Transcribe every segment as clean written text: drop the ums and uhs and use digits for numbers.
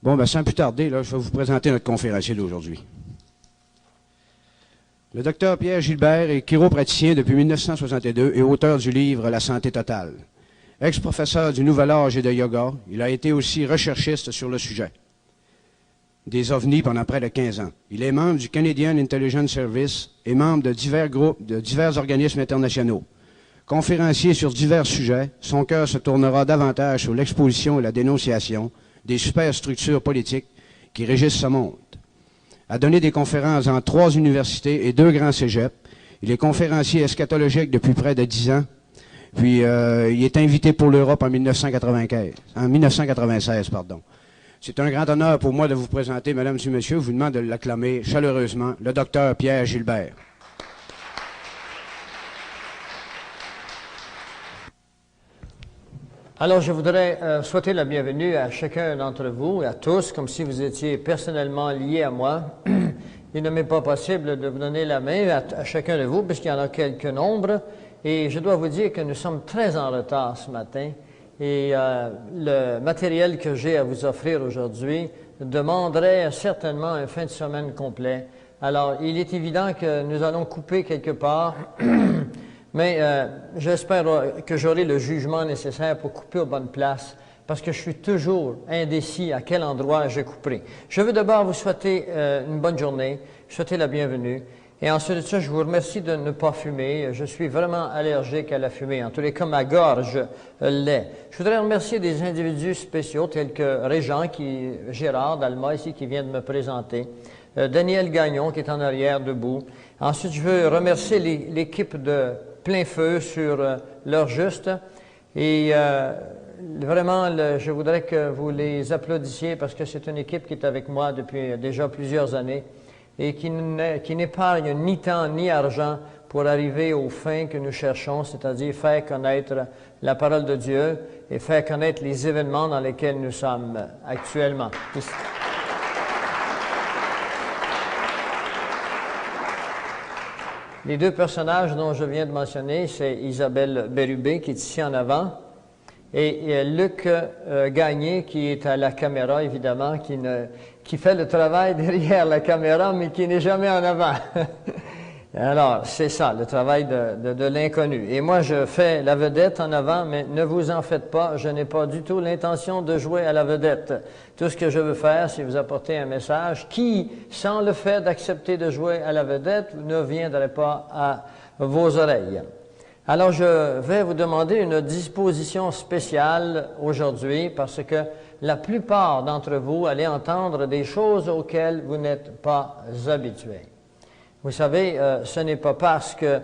Bon, ben sans plus tarder, là, je vais vous présenter notre conférencier d'aujourd'hui. Le docteur Pierre Gilbert est chiropraticien depuis 1962 et auteur du livre « La santé totale ». Ex-professeur du Nouvel Âge et de yoga, il a été aussi recherchiste sur le sujet des ovnis pendant près de 15 ans. Il est membre du Canadian Intelligence Service et membre de divers groupes, de divers organismes internationaux. Conférencier sur divers sujets, son cœur se tournera davantage sur l'exposition et la dénonciation des superstructures politiques qui régissent ce monde. A donné des conférences dans 3 universités et 2 grands cégeps. Il est conférencier eschatologique depuis près de 10 ans. Puis, il est invité pour l'Europe en 1996. C'est un grand honneur pour moi de vous présenter, mesdames et messieurs. Je vous demande de l'acclamer chaleureusement, le docteur Pierre Gilbert. Alors, je voudrais souhaiter la bienvenue à chacun d'entre vous, à tous, comme si vous étiez personnellement liés à moi. Il ne m'est pas possible de vous donner la main à chacun de vous, puisqu'il y en a quelques nombres. Et je dois vous dire que nous sommes très en retard ce matin. Et le matériel que j'ai à vous offrir aujourd'hui demanderait certainement un fin de semaine complet. Alors, il est évident que nous allons couper quelque part. Mais j'espère que j'aurai le jugement nécessaire pour couper aux bonnes places, parce que je suis toujours indécis à quel endroit je couperai. Je veux d'abord vous souhaiter une bonne journée, souhaiter la bienvenue, et ensuite de ça, je vous remercie de ne pas fumer. Je suis vraiment allergique à la fumée, en tous les cas, ma gorge l'est. Je voudrais remercier des individus spéciaux, tels que Régent, Gérard d'Alma, ici, qui vient de me présenter, Daniel Gagnon, qui est en arrière, debout. Ensuite, je veux remercier l'équipe de Plein Feu sur l'heure juste. Et vraiment, je voudrais que vous les applaudissiez parce que c'est une équipe qui est avec moi depuis déjà plusieurs années et qui n'épargne ni temps ni argent pour arriver aux fins que nous cherchons, c'est-à-dire faire connaître la parole de Dieu et faire connaître les événements dans lesquels nous sommes actuellement. Les 2 personnages dont je viens de mentionner, c'est Isabelle Bérubé, qui est ici en avant, et Luc Gagné, qui est à la caméra, évidemment, qui fait le travail derrière la caméra, mais qui n'est jamais en avant. Alors, c'est ça, le travail de l'inconnu. Et moi, je fais la vedette en avant, mais ne vous en faites pas, je n'ai pas du tout l'intention de jouer à la vedette. Tout ce que je veux faire, c'est vous apporter un message qui, sans le fait d'accepter de jouer à la vedette, ne viendrait pas à vos oreilles. Alors, je vais vous demander une disposition spéciale aujourd'hui, parce que la plupart d'entre vous allez entendre des choses auxquelles vous n'êtes pas habitués. Vous savez, ce n'est pas parce que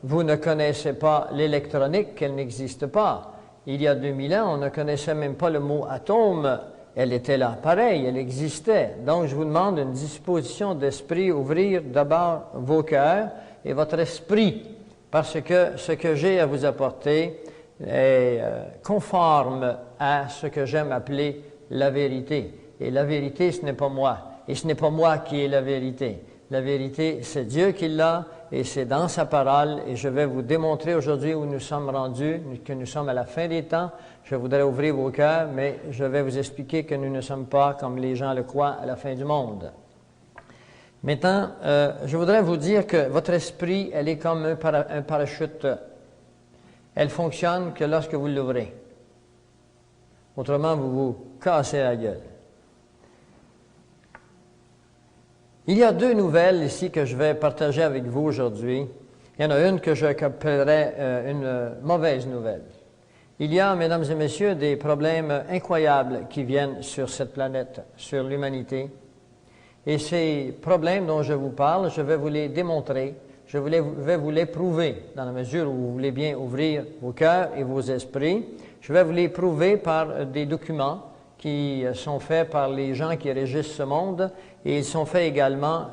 vous ne connaissez pas l'électronique qu'elle n'existe pas. Il y a 2000 ans, on ne connaissait même pas le mot atome. Elle était là, pareil, elle existait. Donc, je vous demande une disposition d'esprit, ouvrir d'abord vos cœurs et votre esprit, parce que ce que j'ai à vous apporter est conforme à ce que j'aime appeler la vérité. Et la vérité, ce n'est pas moi. Et ce n'est pas moi qui ai la vérité. La vérité, c'est Dieu qui l'a et c'est dans sa parole. Et je vais vous démontrer aujourd'hui où nous sommes rendus, que nous sommes à la fin des temps. Je voudrais ouvrir vos cœurs, mais je vais vous expliquer que nous ne sommes pas, comme les gens le croient, à la fin du monde. Maintenant, je voudrais vous dire que votre esprit, elle est comme un parachute. Elle fonctionne que lorsque vous l'ouvrez. Autrement, vous vous cassez la gueule. Il y a 2 nouvelles ici que je vais partager avec vous aujourd'hui. Il y en a une que j'appellerais une mauvaise nouvelle. Il y a, mesdames et messieurs, des problèmes incroyables qui viennent sur cette planète, sur l'humanité. Et ces problèmes dont je vous parle, je vais vous les démontrer, je vais vous les prouver, dans la mesure où vous voulez bien ouvrir vos cœurs et vos esprits. Je vais vous les prouver par des documents qui sont faits par les gens qui régissent ce monde, et ils sont faits également,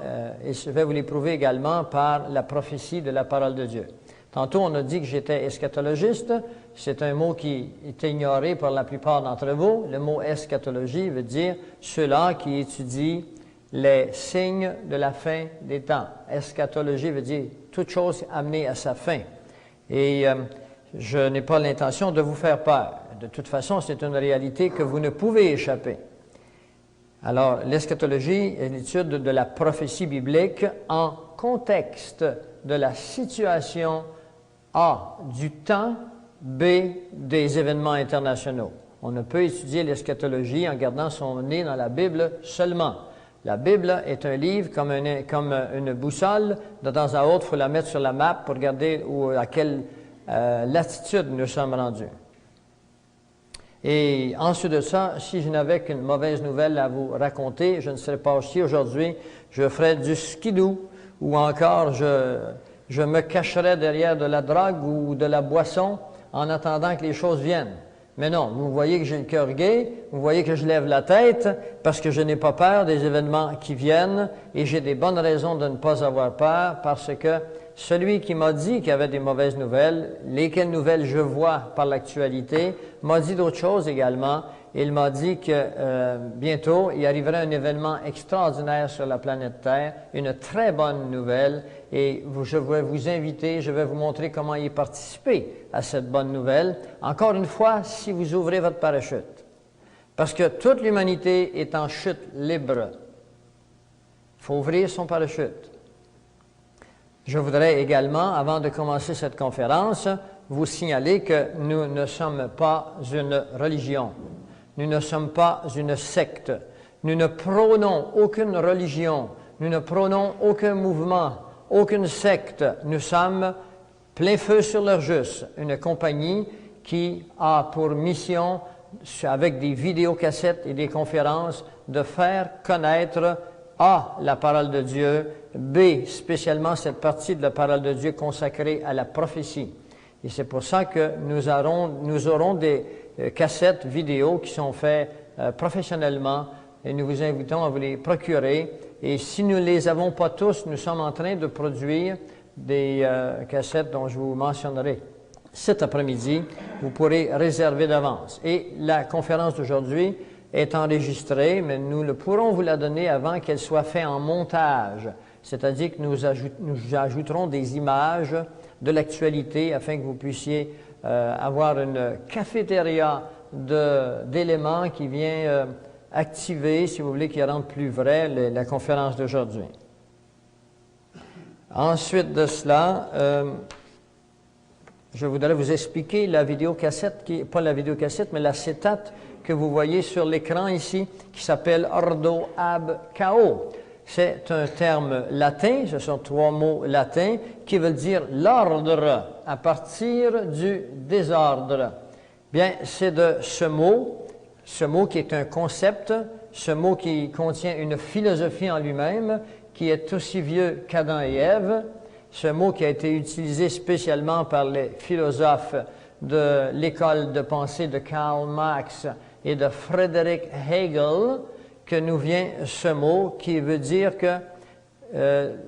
et je vais vous les prouver également par la prophétie de la parole de Dieu. Tantôt, on a dit que j'étais eschatologiste. C'est un mot qui est ignoré par la plupart d'entre vous. Le mot eschatologie veut dire ceux-là qui étudient les signes de la fin des temps. Eschatologie veut dire toute chose amenée à sa fin. Et je n'ai pas l'intention de vous faire peur. De toute façon, c'est une réalité que vous ne pouvez échapper. Alors, l'eschatologie est l'étude de la prophétie biblique en contexte de la situation A, du temps, B, des événements internationaux. On ne peut étudier l'eschatologie en gardant son nez dans la Bible seulement. La Bible est un livre comme une boussole. De temps à autre, il faut la mettre sur la map pour regarder à quelle latitude nous sommes rendus. Et ensuite de ça, si je n'avais qu'une mauvaise nouvelle à vous raconter, je ne serais pas ici aujourd'hui, je ferais du skidoo ou encore je me cacherais derrière de la drogue ou de la boisson en attendant que les choses viennent. Mais non, vous voyez que j'ai le cœur gai, vous voyez que je lève la tête parce que je n'ai pas peur des événements qui viennent et j'ai des bonnes raisons de ne pas avoir peur parce que celui qui m'a dit qu'il y avait des mauvaises nouvelles, lesquelles nouvelles je vois par l'actualité, m'a dit d'autres choses également. Il m'a dit que bientôt, il arriverait un événement extraordinaire sur la planète Terre, une très bonne nouvelle, et je vais vous inviter, je vais vous montrer comment y participer à cette bonne nouvelle. Encore une fois, si vous ouvrez votre parachute, parce que toute l'humanité est en chute libre. Il faut ouvrir son parachute. Je voudrais également, avant de commencer cette conférence, vous signaler que nous ne sommes pas une religion. Nous ne sommes pas une secte. Nous ne prônons aucune religion. Nous ne prônons aucun mouvement, aucune secte. Nous sommes plein feu sur leur juste, une compagnie qui a pour mission, avec des vidéocassettes et des conférences, de faire connaître A, la parole de Dieu, B, spécialement cette partie de la parole de Dieu consacrée à la prophétie. Et c'est pour ça que nous aurons des cassettes vidéo qui sont faites professionnellement et nous vous invitons à vous les procurer. Et si nous ne les avons pas tous, nous sommes en train de produire des cassettes dont je vous mentionnerai cet après-midi. Vous pourrez réserver d'avance. Et la conférence d'aujourd'hui est enregistrée, mais nous ne pourrons vous la donner avant qu'elle soit faite en montage. C'est-à-dire que nous ajouterons des images de l'actualité afin que vous puissiez avoir une cafétéria d'éléments qui vient activer, si vous voulez, qui rende plus vrai la conférence d'aujourd'hui. Ensuite de cela, je voudrais vous expliquer la vidéocassette, pas la vidéocassette, mais l'acétate que vous voyez sur l'écran ici, qui s'appelle Ordo ab Chaos. C'est un terme latin, ce sont 3 mots latins, qui veulent dire l'ordre à partir du désordre. Bien, c'est de ce mot qui est un concept, ce mot qui contient une philosophie en lui-même, qui est aussi vieux qu'Adam et Ève, ce mot qui a été utilisé spécialement par les philosophes de l'école de pensée de Karl Marx et de Friedrich Hegel, que nous vient ce mot qui veut dire que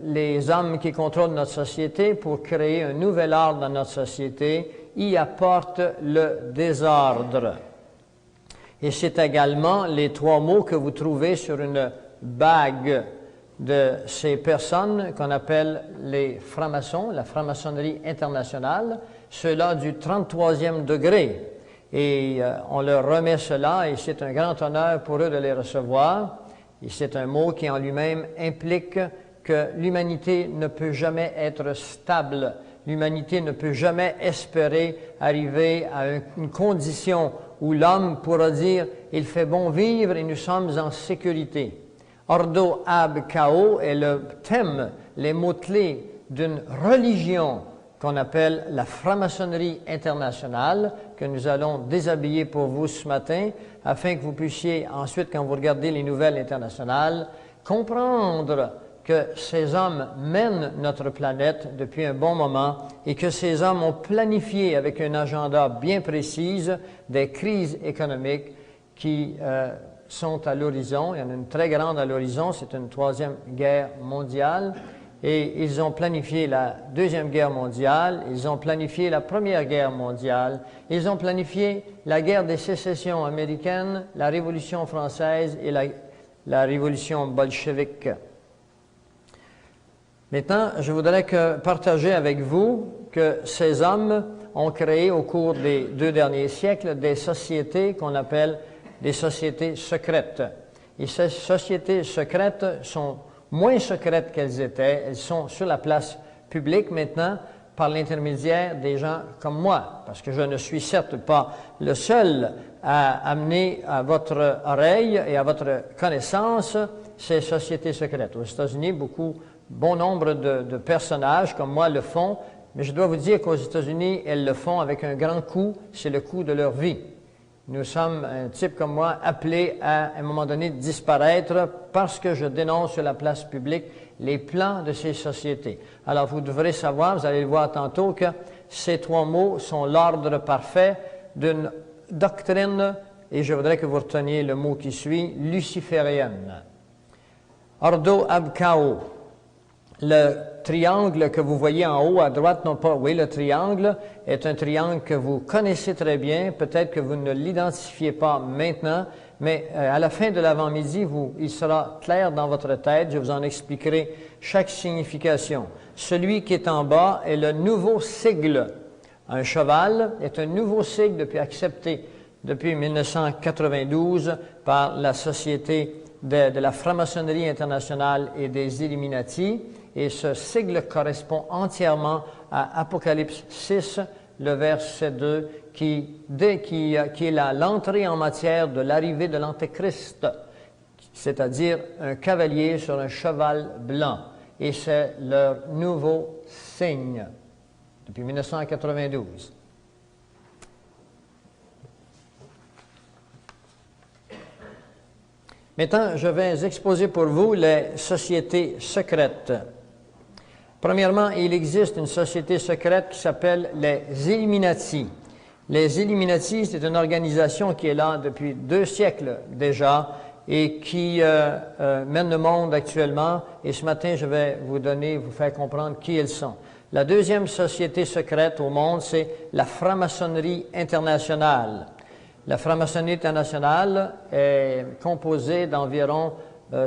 les hommes qui contrôlent notre société pour créer un nouvel ordre dans notre société y apportent le désordre. Et c'est également les 3 mots que vous trouvez sur une bague de ces personnes qu'on appelle les francs-maçons, la franc-maçonnerie internationale, ceux-là du 33e degré. Et on leur remet cela et c'est un grand honneur pour eux de les recevoir. Et c'est un mot qui en lui-même implique que l'humanité ne peut jamais être stable. L'humanité ne peut jamais espérer arriver à une condition où l'homme pourra dire « il fait bon vivre et nous sommes en sécurité ». Ordo ab Chaos est le thème, les mots-clés d'une religion qu'on appelle la franc-maçonnerie internationale, que nous allons déshabiller pour vous ce matin, afin que vous puissiez ensuite, quand vous regardez les nouvelles internationales, comprendre que ces hommes mènent notre planète depuis un bon moment et que ces hommes ont planifié avec un agenda bien précis des crises économiques qui sont à l'horizon. Il y en a une très grande à l'horizon, c'est une 3e guerre mondiale. Et ils ont planifié la 2e guerre mondiale, ils ont planifié la 1re guerre mondiale, ils ont planifié la guerre des sécessions américaines, la Révolution française et la Révolution bolchevique. Maintenant, je voudrais partager avec vous que ces hommes ont créé au cours des 2 derniers siècles des sociétés qu'on appelle des sociétés secrètes. Et ces sociétés secrètes sont moins secrètes qu'elles étaient. Elles sont sur la place publique maintenant par l'intermédiaire des gens comme moi, parce que je ne suis certes pas le seul à amener à votre oreille et à votre connaissance ces sociétés secrètes. Aux États-Unis, bon nombre de personnages comme moi le font, mais je dois vous dire qu'aux États-Unis, elles le font avec un grand coût, c'est le coût de leur vie. Nous sommes, un type comme moi, appelés à un moment donné disparaître parce que je dénonce sur la place publique les plans de ces sociétés. Alors, vous devrez savoir, vous allez le voir tantôt, que ces trois mots sont l'ordre parfait d'une doctrine, et je voudrais que vous reteniez le mot qui suit, luciférienne. Ordo ab chaos. Le triangle que vous voyez en haut à droite, non pas, oui, le triangle est un triangle que vous connaissez très bien, peut-être que vous ne l'identifiez pas maintenant, mais à la fin de l'avant-midi, il sera clair dans votre tête, je vous en expliquerai chaque signification. Celui qui est en bas est le nouveau sigle. Un cheval est un nouveau sigle accepté depuis 1992 par la Société de la franc-maçonnerie internationale et des Illuminati. Et ce sigle correspond entièrement à Apocalypse 6, le verset 2, qui est l'entrée en matière de l'arrivée de l'Antéchrist, c'est-à-dire un cavalier sur un cheval blanc. Et c'est leur nouveau signe, depuis 1992. Maintenant, je vais exposer pour vous les sociétés secrètes. Premièrement, il existe une société secrète qui s'appelle les Illuminati. Les Illuminati, c'est une organisation qui est là depuis 2 siècles déjà et qui mène le monde actuellement. Et ce matin, je vais vous faire comprendre qui ils sont. La deuxième société secrète au monde, c'est la franc-maçonnerie internationale. La franc-maçonnerie internationale est composée d'environ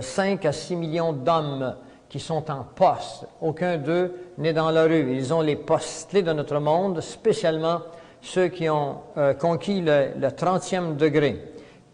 5 à 6 millions d'hommes qui sont en poste. Aucun d'eux n'est dans la rue. Ils ont les postes clés de notre monde, spécialement ceux qui ont conquis le 30e degré.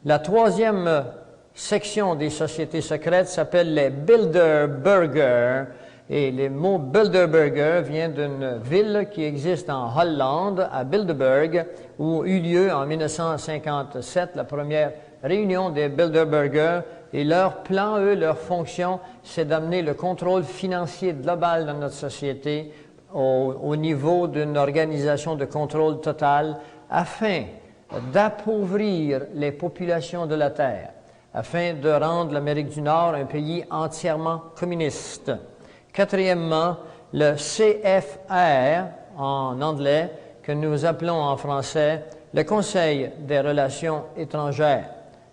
La troisième section des sociétés secrètes s'appelle les Bilderberger. Et le mot Bilderberger vient d'une ville qui existe en Hollande, à Bilderberg, où eut lieu en 1957 la première réunion des Bilderberger. Et leur plan, leur fonction, c'est d'amener le contrôle financier global dans notre société au niveau d'une organisation de contrôle total afin d'appauvrir les populations de la Terre, afin de rendre l'Amérique du Nord un pays entièrement communiste. Quatrièmement, le CFR, en anglais, que nous appelons en français le Conseil des relations étrangères.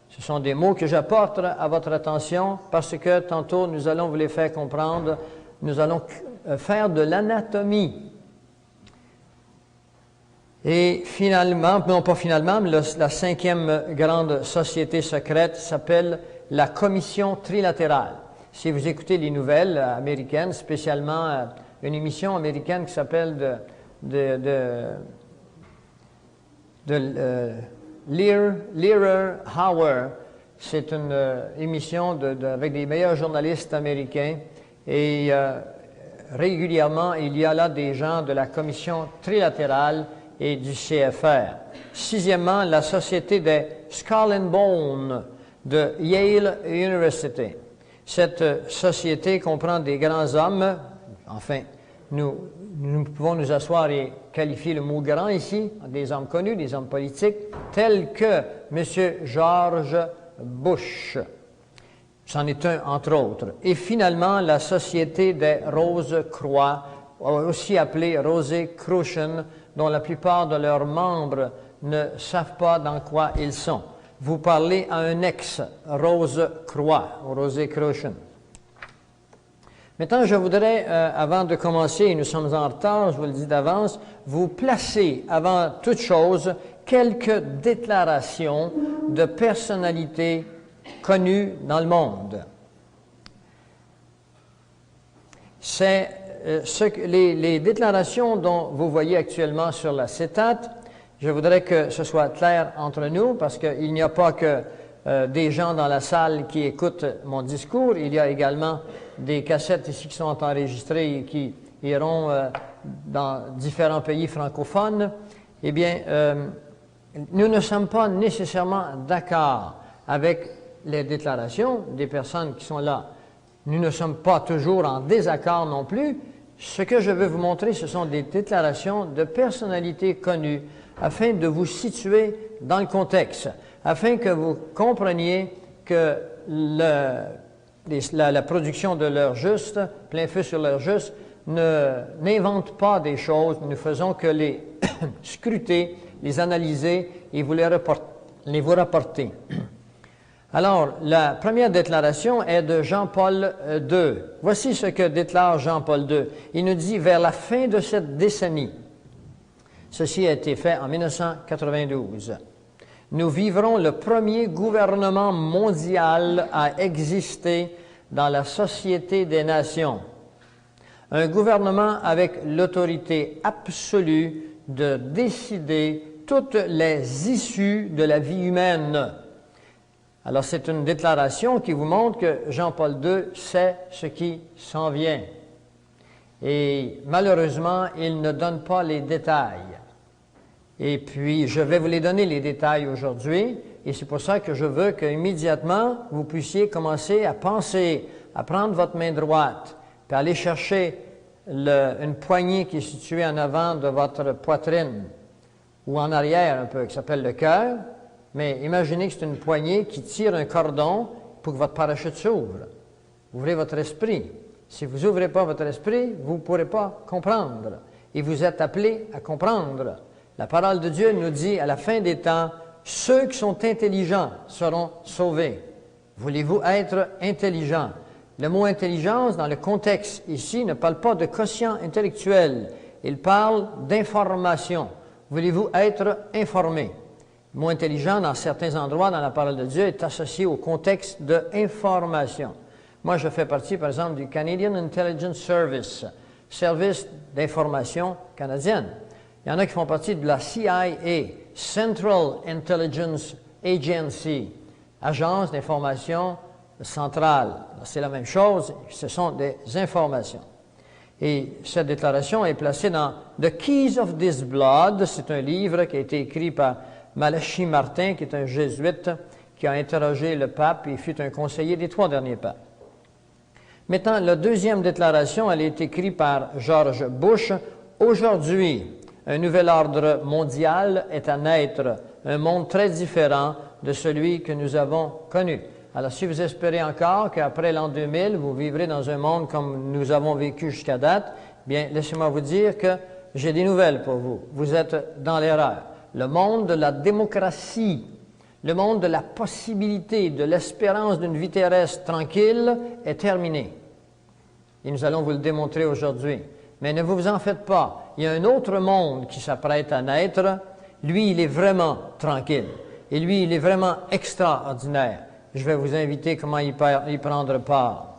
Ce sont des mots que j'apporte à votre attention parce que tantôt nous allons vous les faire comprendre. Nous allons faire de l'anatomie. Et finalement, non pas finalement, mais la 5e grande société secrète s'appelle la Commission trilatérale. Si vous écoutez les nouvelles américaines, spécialement une émission américaine qui s'appelle Learer Hour, c'est une émission avec des meilleurs journalistes américains et régulièrement il y a là des gens de la Commission trilatérale et du CFR. 6e, la Société des Skull and Bone de Yale University. Cette société comprend des grands hommes, enfin, nous pouvons nous asseoir et qualifier le mot grand ici, des hommes connus, des hommes politiques, tels que M. George Bush. C'en est un, entre autres. Et finalement, la Société des Rose-Croix, aussi appelée Rosicrucian, dont la plupart de leurs membres ne savent pas dans quoi ils sont. Vous parlez à un ex-Rose-Croix, Rosicrucian. Maintenant, je voudrais, avant de commencer, et nous sommes en retard, je vous le dis d'avance, vous placer avant toute chose quelques déclarations de personnalités connues dans le monde. C'est les déclarations dont vous voyez actuellement sur l'acétate. Je voudrais que ce soit clair entre nous parce qu'il n'y a pas que des gens dans la salle qui écoutent mon discours. Il y a également des cassettes ici qui sont enregistrées et qui iront dans différents pays francophones. Eh bien, nous ne sommes pas nécessairement d'accord avec les déclarations des personnes qui sont là. Nous ne sommes pas toujours en désaccord non plus. Ce que je veux vous montrer, ce sont des déclarations de personnalités connues afin de vous situer dans le contexte, afin que vous compreniez que la production de l'heure juste, plein feu sur l'heure juste, n'invente pas des choses. Nous ne faisons que les scruter, les analyser et vous vous rapporter. Alors, la première déclaration est de Jean-Paul II. Voici ce que déclare Jean-Paul II. Il nous dit, vers la fin de cette décennie, ceci a été fait en 1992, nous vivrons le premier gouvernement mondial à exister dans la Société des Nations. Un gouvernement avec l'autorité absolue de décider toutes les issues de la vie humaine. Alors, c'est une déclaration qui vous montre que Jean-Paul II sait ce qui s'en vient. Et malheureusement, il ne donne pas les détails. Et puis, je vais vous les donner, les détails, aujourd'hui. Et c'est pour ça que je veux qu'immédiatement, vous puissiez commencer à penser, à prendre votre main droite, puis aller chercher une poignée qui est située en avant de votre poitrine, ou en arrière un peu, qui s'appelle le cœur. Mais imaginez que c'est une poignée qui tire un cordon pour que votre parachute s'ouvre. Ouvrez votre esprit. Si vous n'ouvrez pas votre esprit, vous ne pourrez pas comprendre. Et vous êtes appelés à comprendre. La parole de Dieu nous dit, à la fin des temps, ceux qui sont intelligents seront sauvés. Voulez-vous être intelligent? Le mot intelligence, dans le contexte ici, ne parle pas de quotient intellectuel. Il parle d'information. Voulez-vous être informé? Le mot intelligent, dans certains endroits dans la parole de Dieu, est associé au contexte de information. Moi, je fais partie, par exemple, du Canadian Intelligence Service, service d'information canadienne. Il y en a qui font partie de la CIA, Central Intelligence Agency, agence d'information centrale. C'est la même chose, ce sont des informations. Et cette déclaration est placée dans The Keys of This Blood. C'est un livre qui a été écrit par Malachi Martin, qui est un jésuite, qui a interrogé le pape et fut un conseiller des 3 derniers papes. Maintenant, la deuxième déclaration, elle est écrite par George Bush. Aujourd'hui, un nouvel ordre mondial est à naître, un monde très différent de celui que nous avons connu. Alors, si vous espérez encore qu'après l'an 2000, vous vivrez dans un monde comme nous avons vécu jusqu'à date, bien, laissez-moi vous dire que j'ai des nouvelles pour vous. Vous êtes dans l'erreur. Le monde de la démocratie, le monde de la possibilité, de l'espérance d'une vie terrestre tranquille est terminé. Et nous allons vous le démontrer aujourd'hui. Mais ne vous en faites pas. Il y a un autre monde qui s'apprête à naître. Lui, il est vraiment tranquille. Et lui, il est vraiment extraordinaire. Je vais vous inviter comment y prendre part.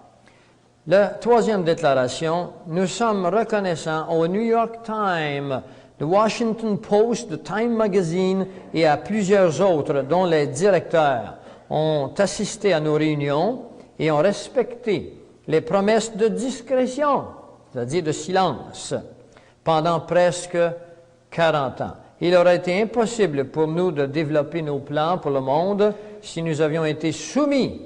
La troisième déclaration, nous sommes reconnaissants au New York Times, The Washington Post, The Time Magazine et à plusieurs autres dont les directeurs ont assisté à nos réunions et ont respecté les promesses de discrétion, c'est-à-dire de silence, pendant presque 40 ans. Il aurait été impossible pour nous de développer nos plans pour le monde si nous avions été soumis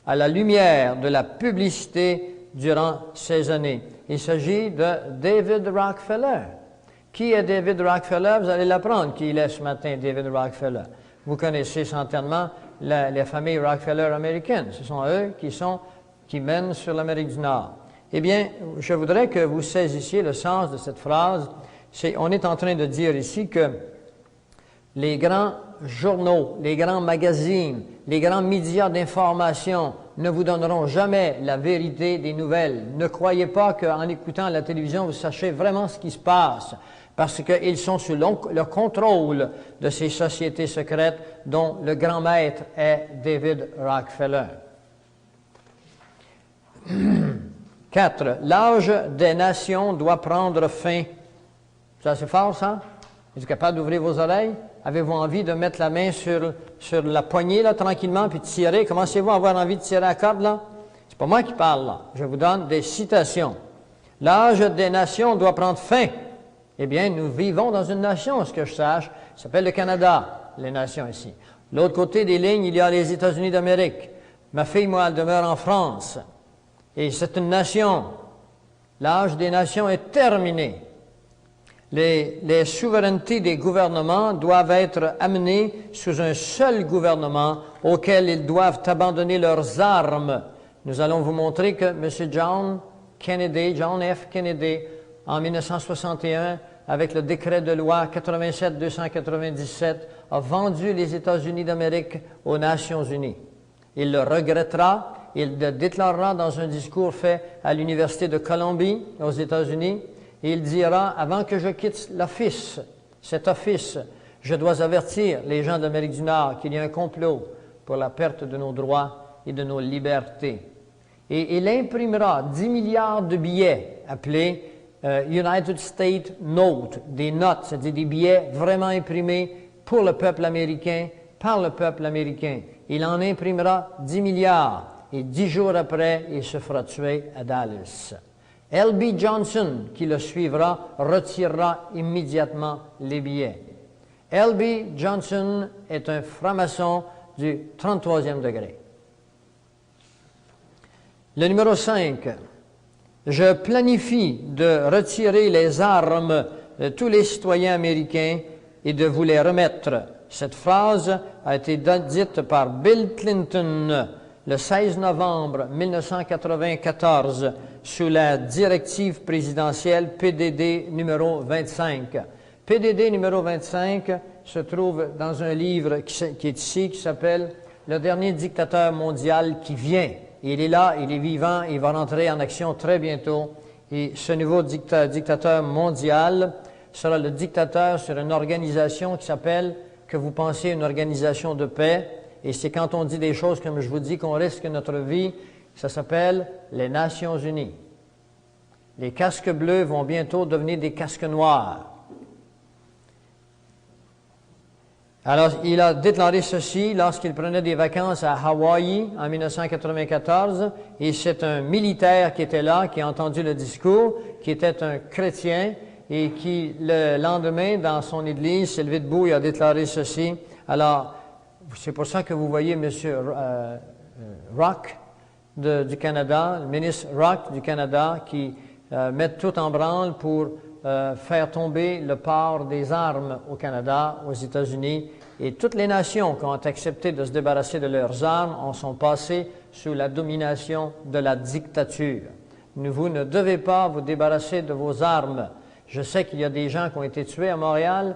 à la lumière de la publicité durant ces années. Il s'agit de David Rockefeller. Qui est David Rockefeller? Vous allez l'apprendre qui il est ce matin, David Rockefeller. Vous connaissez certainement les familles Rockefeller américaines. Ce sont eux qui mènent sur l'Amérique du Nord. Eh bien, je voudrais que vous saisissiez le sens de cette phrase. On est en train de dire ici que les grands journaux, les grands magazines, les grands médias d'information ne vous donneront jamais la vérité des nouvelles. Ne croyez pas qu'en écoutant la télévision, vous sachez vraiment ce qui se passe, parce qu'ils sont sous le contrôle de ces sociétés secrètes dont le grand maître est David Rockefeller. 4. L'âge des nations doit prendre fin. C'est assez fort, ça? Êtes-vous capable d'ouvrir vos oreilles? Avez-vous envie de mettre la main sur la poignée, là, tranquillement, puis tirer? Commencez-vous à avoir envie de tirer la corde, là? C'est pas moi qui parle, là. Je vous donne des citations. L'âge des nations doit prendre fin. Eh bien, nous vivons dans une nation, ce que je sache. Ça s'appelle le Canada, les nations ici. L'autre côté des lignes, il y a les États-Unis d'Amérique. Ma fille, moi, elle demeure en France. Et c'est une nation. L'âge des nations est terminé. Les souverainetés des gouvernements doivent être amenées sous un seul gouvernement auquel ils doivent abandonner leurs armes. Nous allons vous montrer que M. John F. Kennedy, en 1961, avec le décret de loi 87-297, a vendu les États-Unis d'Amérique aux Nations unies. Il le regrettera, il le déclarera dans un discours fait à l'Université de Columbie, aux États-Unis, et il dira, avant que je quitte cet office, je dois avertir les gens d'Amérique du Nord qu'il y a un complot pour la perte de nos droits et de nos libertés. Et il imprimera 10 milliards de billets appelés United States Note, des notes, c'est-à-dire des billets vraiment imprimés pour le peuple américain, par le peuple américain. Il en imprimera 10 milliards et 10 jours après, il se fera tuer à Dallas. L.B. Johnson, qui le suivra, retirera immédiatement les billets. L.B. Johnson est un franc-maçon du 33e degré. Le numéro 5. Je planifie de retirer les armes de tous les citoyens américains et de vous les remettre. Cette phrase a été dite par Bill Clinton le 16 novembre 1994 sous la directive présidentielle PDD numéro 25. PDD numéro 25 se trouve dans un livre qui est ici, qui s'appelle « Le dernier dictateur mondial qui vient ». Il est là, il est vivant, il va rentrer en action très bientôt. Et ce nouveau dictateur mondial sera le dictateur sur une organisation qui s'appelle, que vous pensez, une organisation de paix. Et c'est quand on dit des choses comme je vous dis qu'on risque notre vie, ça s'appelle les Nations unies. Les casques bleus vont bientôt devenir des casques noirs. Alors, il a déclaré ceci lorsqu'il prenait des vacances à Hawaï en 1994, et c'est un militaire qui était là, qui a entendu le discours, qui était un chrétien, et qui, le lendemain, dans son église, s'est levé debout et a déclaré ceci. Alors, c'est pour ça que vous voyez M. Rock du Canada, le ministre Rock du Canada, qui met tout en branle pour faire tomber le port des armes au Canada, aux États-Unis, et toutes les nations qui ont accepté de se débarrasser de leurs armes en sont passées sous la domination de la dictature. Vous ne devez pas vous débarrasser de vos armes. Je sais qu'il y a des gens qui ont été tués à Montréal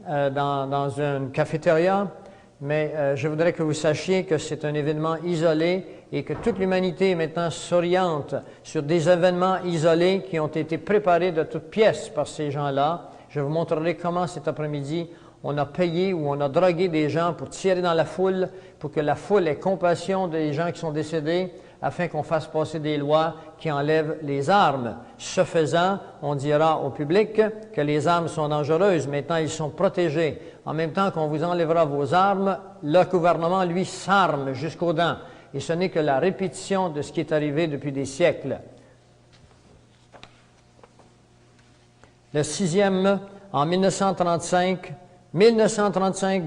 dans une cafétéria, mais je voudrais que vous sachiez que c'est un événement isolé et que toute l'humanité maintenant s'oriente sur des événements isolés qui ont été préparés de toutes pièces par ces gens-là. Je vous montrerai comment cet après-midi on a payé ou on a drogué des gens pour tirer dans la foule, pour que la foule ait compassion des gens qui sont décédés, afin qu'on fasse passer des lois qui enlèvent les armes. Ce faisant, on dira au public que les armes sont dangereuses. Maintenant, ils sont protégés. En même temps qu'on vous enlèvera vos armes, le gouvernement, lui, s'arme jusqu'aux dents. Et ce n'est que la répétition de ce qui est arrivé depuis des siècles. Le 6e, en 1935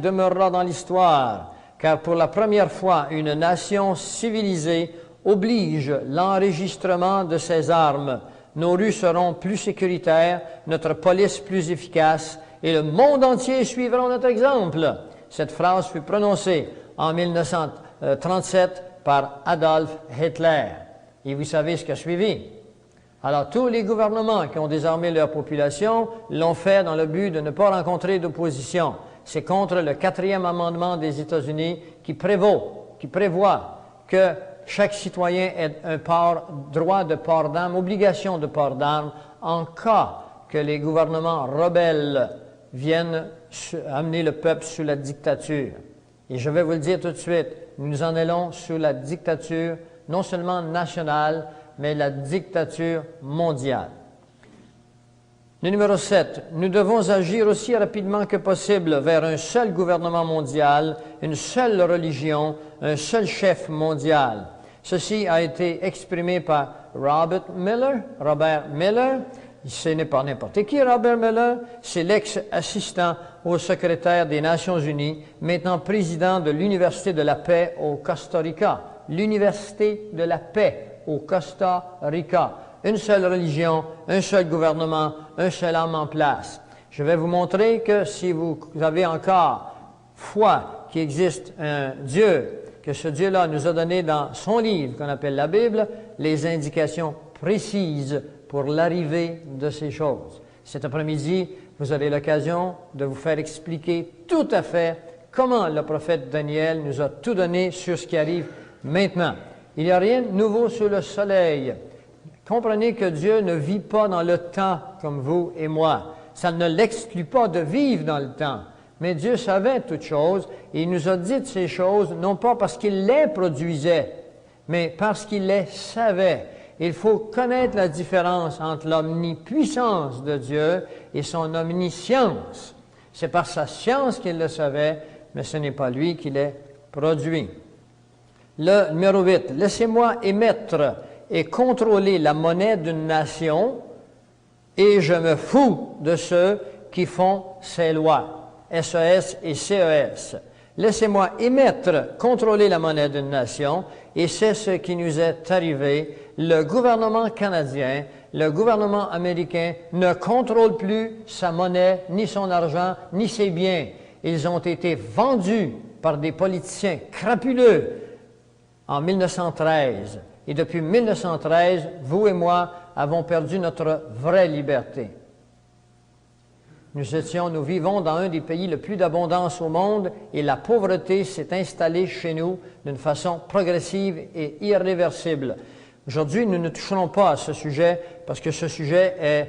demeurera dans l'histoire, car pour la première fois, une nation civilisée oblige l'enregistrement de ses armes. Nos rues seront plus sécuritaires, notre police plus efficace, et le monde entier suivra notre exemple. Cette phrase fut prononcée en 1937 par Adolf Hitler. Et vous savez ce qui a suivi. Alors, tous les gouvernements qui ont désarmé leur population l'ont fait dans le but de ne pas rencontrer d'opposition. C'est contre le 4e amendement des États-Unis qui prévoit que chaque citoyen ait un droit de port d'armes, obligation de port d'armes, en cas que les gouvernements rebelles viennent amener le peuple sous la dictature. Et je vais vous le dire tout de suite, nous en allons sous la dictature, non seulement nationale, mais la dictature mondiale. Le numéro 7, nous devons agir aussi rapidement que possible vers un seul gouvernement mondial, une seule religion, un seul chef mondial. Ceci a été exprimé par Robert Miller. Ce n'est pas n'importe qui, Robert Miller, c'est l'ex-assistant au secrétaire des Nations Unies, maintenant président de l'Université de la paix au Costa Rica. L'Université de la paix au Costa Rica. Une seule religion, un seul gouvernement, un seul homme en place. Je vais vous montrer que si vous avez encore foi qu'il existe un Dieu, que ce Dieu-là nous a donné dans son livre qu'on appelle la Bible, les indications précises pour l'arrivée de ces choses. Cet après-midi, vous aurez l'occasion de vous faire expliquer tout à fait comment le prophète Daniel nous a tout donné sur ce qui arrive maintenant. Il n'y a rien de nouveau sous le soleil. Comprenez que Dieu ne vit pas dans le temps comme vous et moi. Ça ne l'exclut pas de vivre dans le temps. Mais Dieu savait toutes choses et il nous a dit ces choses non pas parce qu'il les produisait, mais parce qu'il les savait. Il faut connaître la différence entre l'omnipuissance de Dieu et son omniscience. C'est par sa science qu'il le savait, mais ce n'est pas lui qui les produit. Le numéro 8, laissez-moi émettre et contrôler la monnaie d'une nation, et je me fous de ceux qui font ces lois, SES et CES. Laissez-moi émettre, contrôler la monnaie d'une nation, et c'est ce qui nous est arrivé. Le gouvernement canadien, le gouvernement américain ne contrôle plus sa monnaie, ni son argent, ni ses biens. Ils ont été vendus par des politiciens crapuleux en 1913. Et depuis 1913, vous et moi avons perdu notre vraie liberté. Nous vivons dans un des pays le plus d'abondance au monde et la pauvreté s'est installée chez nous d'une façon progressive et irréversible. Aujourd'hui, nous ne toucherons pas à ce sujet parce que ce sujet est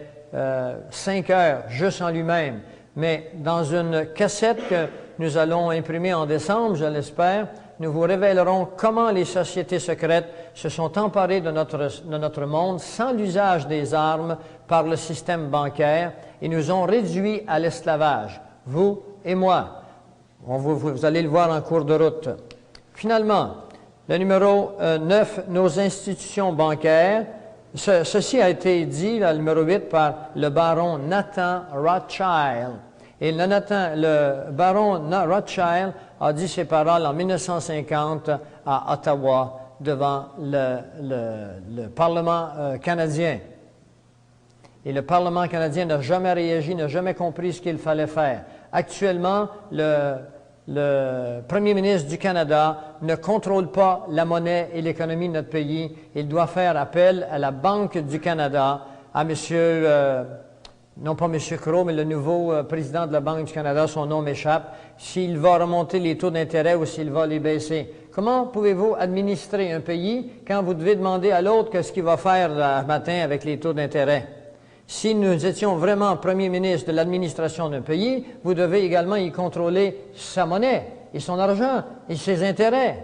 5 heures juste en lui-même. Mais dans une cassette que nous allons imprimer en décembre, je l'espère, nous vous révélerons comment les sociétés secrètes se sont emparées de notre monde sans l'usage des armes par le système bancaire et nous ont réduits à l'esclavage, vous et moi. Vous allez le voir en cours de route. Finalement, le numéro 9, nos institutions bancaires. Ceci a été dit, le numéro 8, par le baron Nathan Rothschild. Et le baron Rothschild a dit ces paroles en 1950 à Ottawa devant le Parlement canadien. Et le Parlement canadien n'a jamais réagi, n'a jamais compris ce qu'il fallait faire. Actuellement, le premier ministre du Canada ne contrôle pas la monnaie et l'économie de notre pays. Il doit faire appel à la Banque du Canada, à non pas M. Crowe, mais le nouveau président de la Banque du Canada, son nom m'échappe, s'il va remonter les taux d'intérêt ou s'il va les baisser. Comment pouvez-vous administrer un pays quand vous devez demander à l'autre qu'est-ce qu'il va faire le matin avec les taux d'intérêt? Si nous étions vraiment premier ministre de l'administration d'un pays, vous devez également y contrôler sa monnaie et son argent et ses intérêts.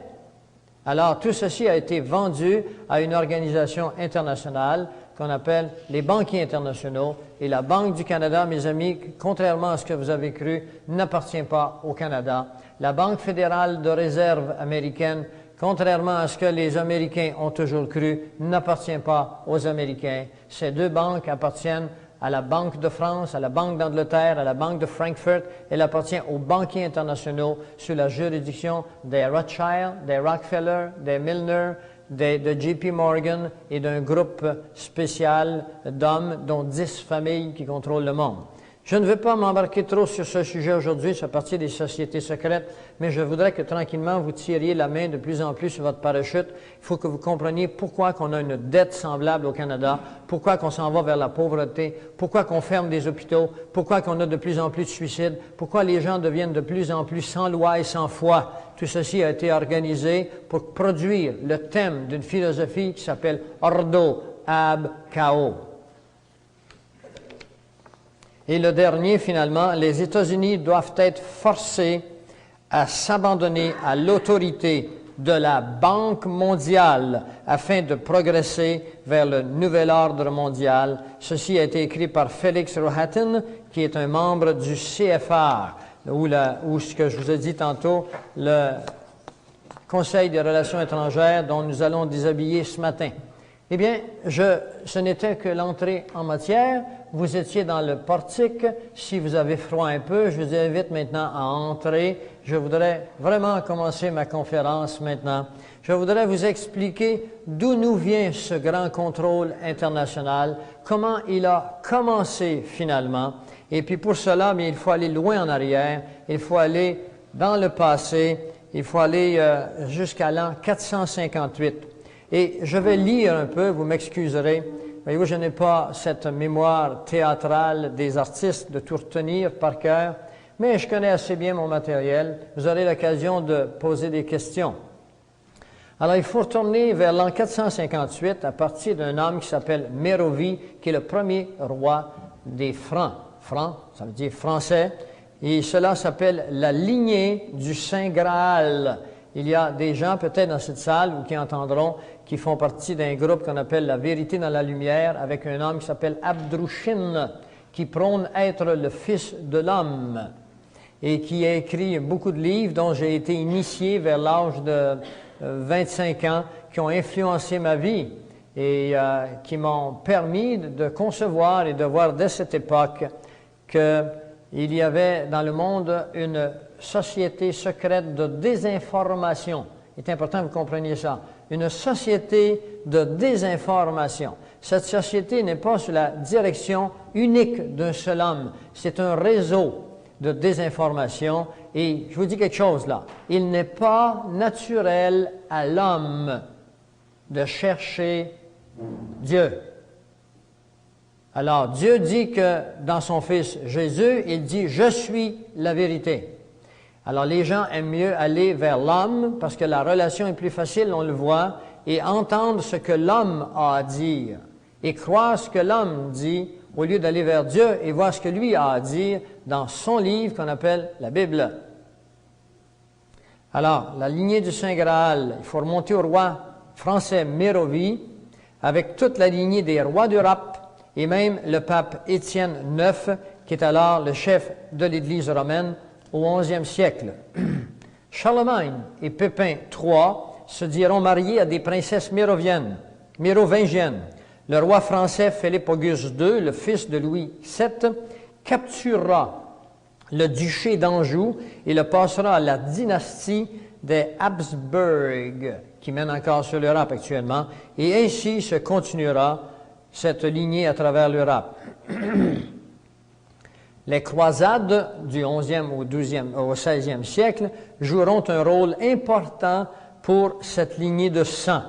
Alors, tout ceci a été vendu à une organisation internationale qu'on appelle les banquiers internationaux. Et la Banque du Canada, mes amis, contrairement à ce que vous avez cru, n'appartient pas au Canada. La Banque fédérale de réserve américaine, contrairement à ce que les Américains ont toujours cru, n'appartient pas aux Américains. Ces deux banques appartiennent à la Banque de France, à la Banque d'Angleterre, à la Banque de Francfort. Elle appartient aux banquiers internationaux sous la juridiction des Rothschild, des Rockefeller, des Milner, de JP Morgan et d'un groupe spécial d'hommes, dont 10 familles qui contrôlent le monde. Je ne veux pas m'embarquer trop sur ce sujet aujourd'hui, sur la partie des sociétés secrètes, mais je voudrais que tranquillement vous tiriez la main de plus en plus sur votre parachute. Il faut que vous compreniez pourquoi qu'on a une dette semblable au Canada, pourquoi qu'on s'en va vers la pauvreté, pourquoi qu'on ferme des hôpitaux, pourquoi qu'on a de plus en plus de suicides, pourquoi les gens deviennent de plus en plus sans loi et sans foi. Tout ceci a été organisé pour produire le thème d'une philosophie qui s'appelle Ordo ab Chaos. Et le dernier, finalement, les États-Unis doivent être forcés à s'abandonner à l'autorité de la Banque mondiale afin de progresser vers le nouvel ordre mondial. Ceci a été écrit par Félix Rohatyn, qui est un membre du CFR, ou ce que je vous ai dit tantôt, le Conseil des relations étrangères dont nous allons déshabiller ce matin. Eh bien, ce n'était que l'entrée en matière. Vous étiez dans le portique. Si vous avez froid un peu, je vous invite maintenant à entrer. Je voudrais vraiment commencer ma conférence maintenant. Je voudrais vous expliquer d'où nous vient ce grand contrôle international, comment il a commencé finalement. Et puis pour cela, mais il faut aller loin en arrière, il faut aller dans le passé, il faut aller jusqu'à l'an 458. Et je vais lire un peu, vous m'excuserez. Voyez-vous, je n'ai pas cette mémoire théâtrale des artistes de tout retenir par cœur, mais je connais assez bien mon matériel. Vous aurez l'occasion de poser des questions. Alors, il faut retourner vers l'an 458 à partir d'un homme qui s'appelle Mérovie, qui est le premier roi des Francs. Francs, ça veut dire français. Et cela s'appelle la lignée du Saint Graal. Il y a des gens peut-être dans cette salle ou qui entendront qui font partie d'un groupe qu'on appelle la Vérité dans la lumière avec un homme qui s'appelle Abdrouchin qui prône être le Fils de l'homme et qui a écrit beaucoup de livres dont j'ai été initié vers l'âge de 25 ans qui ont influencé ma vie et qui m'ont permis de concevoir et de voir dès cette époque qu'il y avait dans le monde une société secrète de désinformation. Il est important que vous compreniez ça. Une société de désinformation. Cette société n'est pas sous la direction unique d'un seul homme. C'est un réseau de désinformation. Et je vous dis quelque chose là. Il n'est pas naturel à l'homme de chercher Dieu. Alors, Dieu dit que dans son Fils Jésus, il dit « Je suis la vérité ». Alors, les gens aiment mieux aller vers l'homme parce que la relation est plus facile, on le voit, et entendre ce que l'homme a à dire et croire ce que l'homme dit au lieu d'aller vers Dieu et voir ce que lui a à dire dans son livre qu'on appelle la Bible. Alors, la lignée du Saint Graal, il faut remonter au roi français Mérovie avec toute la lignée des rois d'Europe et même le pape Étienne IX, qui est alors le chef de l'Église romaine au XIe siècle. Charlemagne et Pépin III se diront mariés à des princesses mérovingiennes. Le roi français Philippe Auguste II, le fils de Louis VII, capturera le duché d'Anjou et le passera à la dynastie des Habsbourg, qui mène encore sur l'Europe actuellement, et ainsi se continuera cette lignée à travers l'Europe. Les croisades du 11e au 16e siècle joueront un rôle important pour cette lignée de sang.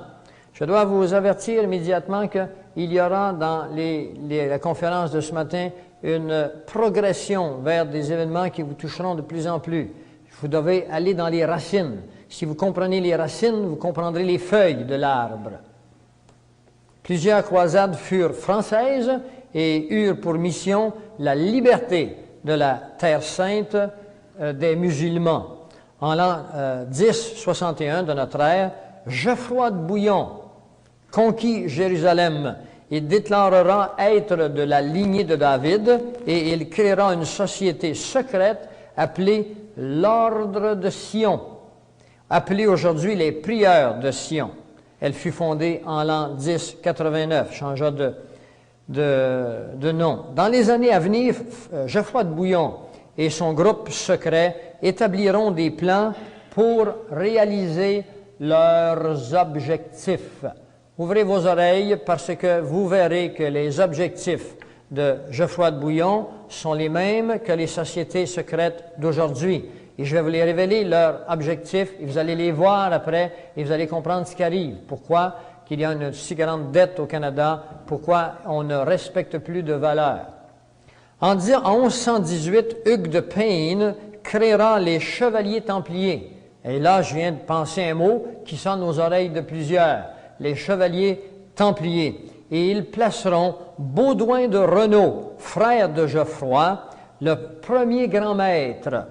Je dois vous avertir immédiatement qu'il y aura dans la conférence de ce matin une progression vers des événements qui vous toucheront de plus en plus. Vous devez aller dans les racines. Si vous comprenez les racines, vous comprendrez les feuilles de l'arbre. Plusieurs croisades furent françaises et eurent pour mission la liberté de la Terre sainte des musulmans. En l'an 1061 de notre ère, Geoffroy de Bouillon conquit Jérusalem. Il déclarera être de la lignée de David et il créera une société secrète appelée l'Ordre de Sion, appelée aujourd'hui les Prieurs de Sion. Elle fut fondée en l'an 1089, changea de nom. Dans les années à venir, Geoffroy de Bouillon et son groupe secret établiront des plans pour réaliser leurs objectifs. Ouvrez vos oreilles parce que vous verrez que les objectifs de Geoffroy de Bouillon sont les mêmes que les sociétés secrètes d'aujourd'hui. Et je vais vous les révéler, leurs objectifs, et vous allez les voir après, et vous allez comprendre ce qui arrive. Pourquoi qu'il y a une si grande dette au Canada, pourquoi on ne respecte plus de valeurs. En 1118, Hugues de Payne créera les Chevaliers Templiers. Et là, je viens de penser un mot qui sonne aux oreilles de plusieurs. Les Chevaliers Templiers. Et ils placeront Baudouin de Renaud, frère de Geoffroy, le premier grand maître.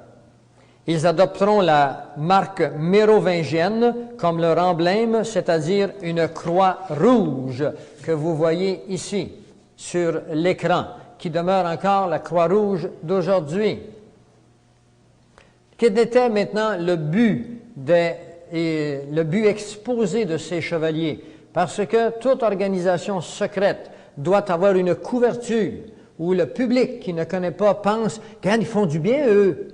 Ils adopteront la marque mérovingienne comme leur emblème, c'est-à-dire une croix rouge que vous voyez ici sur l'écran, qui demeure encore la croix rouge d'aujourd'hui. Quel était maintenant le but exposé de ces chevaliers? Parce que toute organisation secrète doit avoir une couverture où le public qui ne connaît pas pense qu'ils font du bien, eux.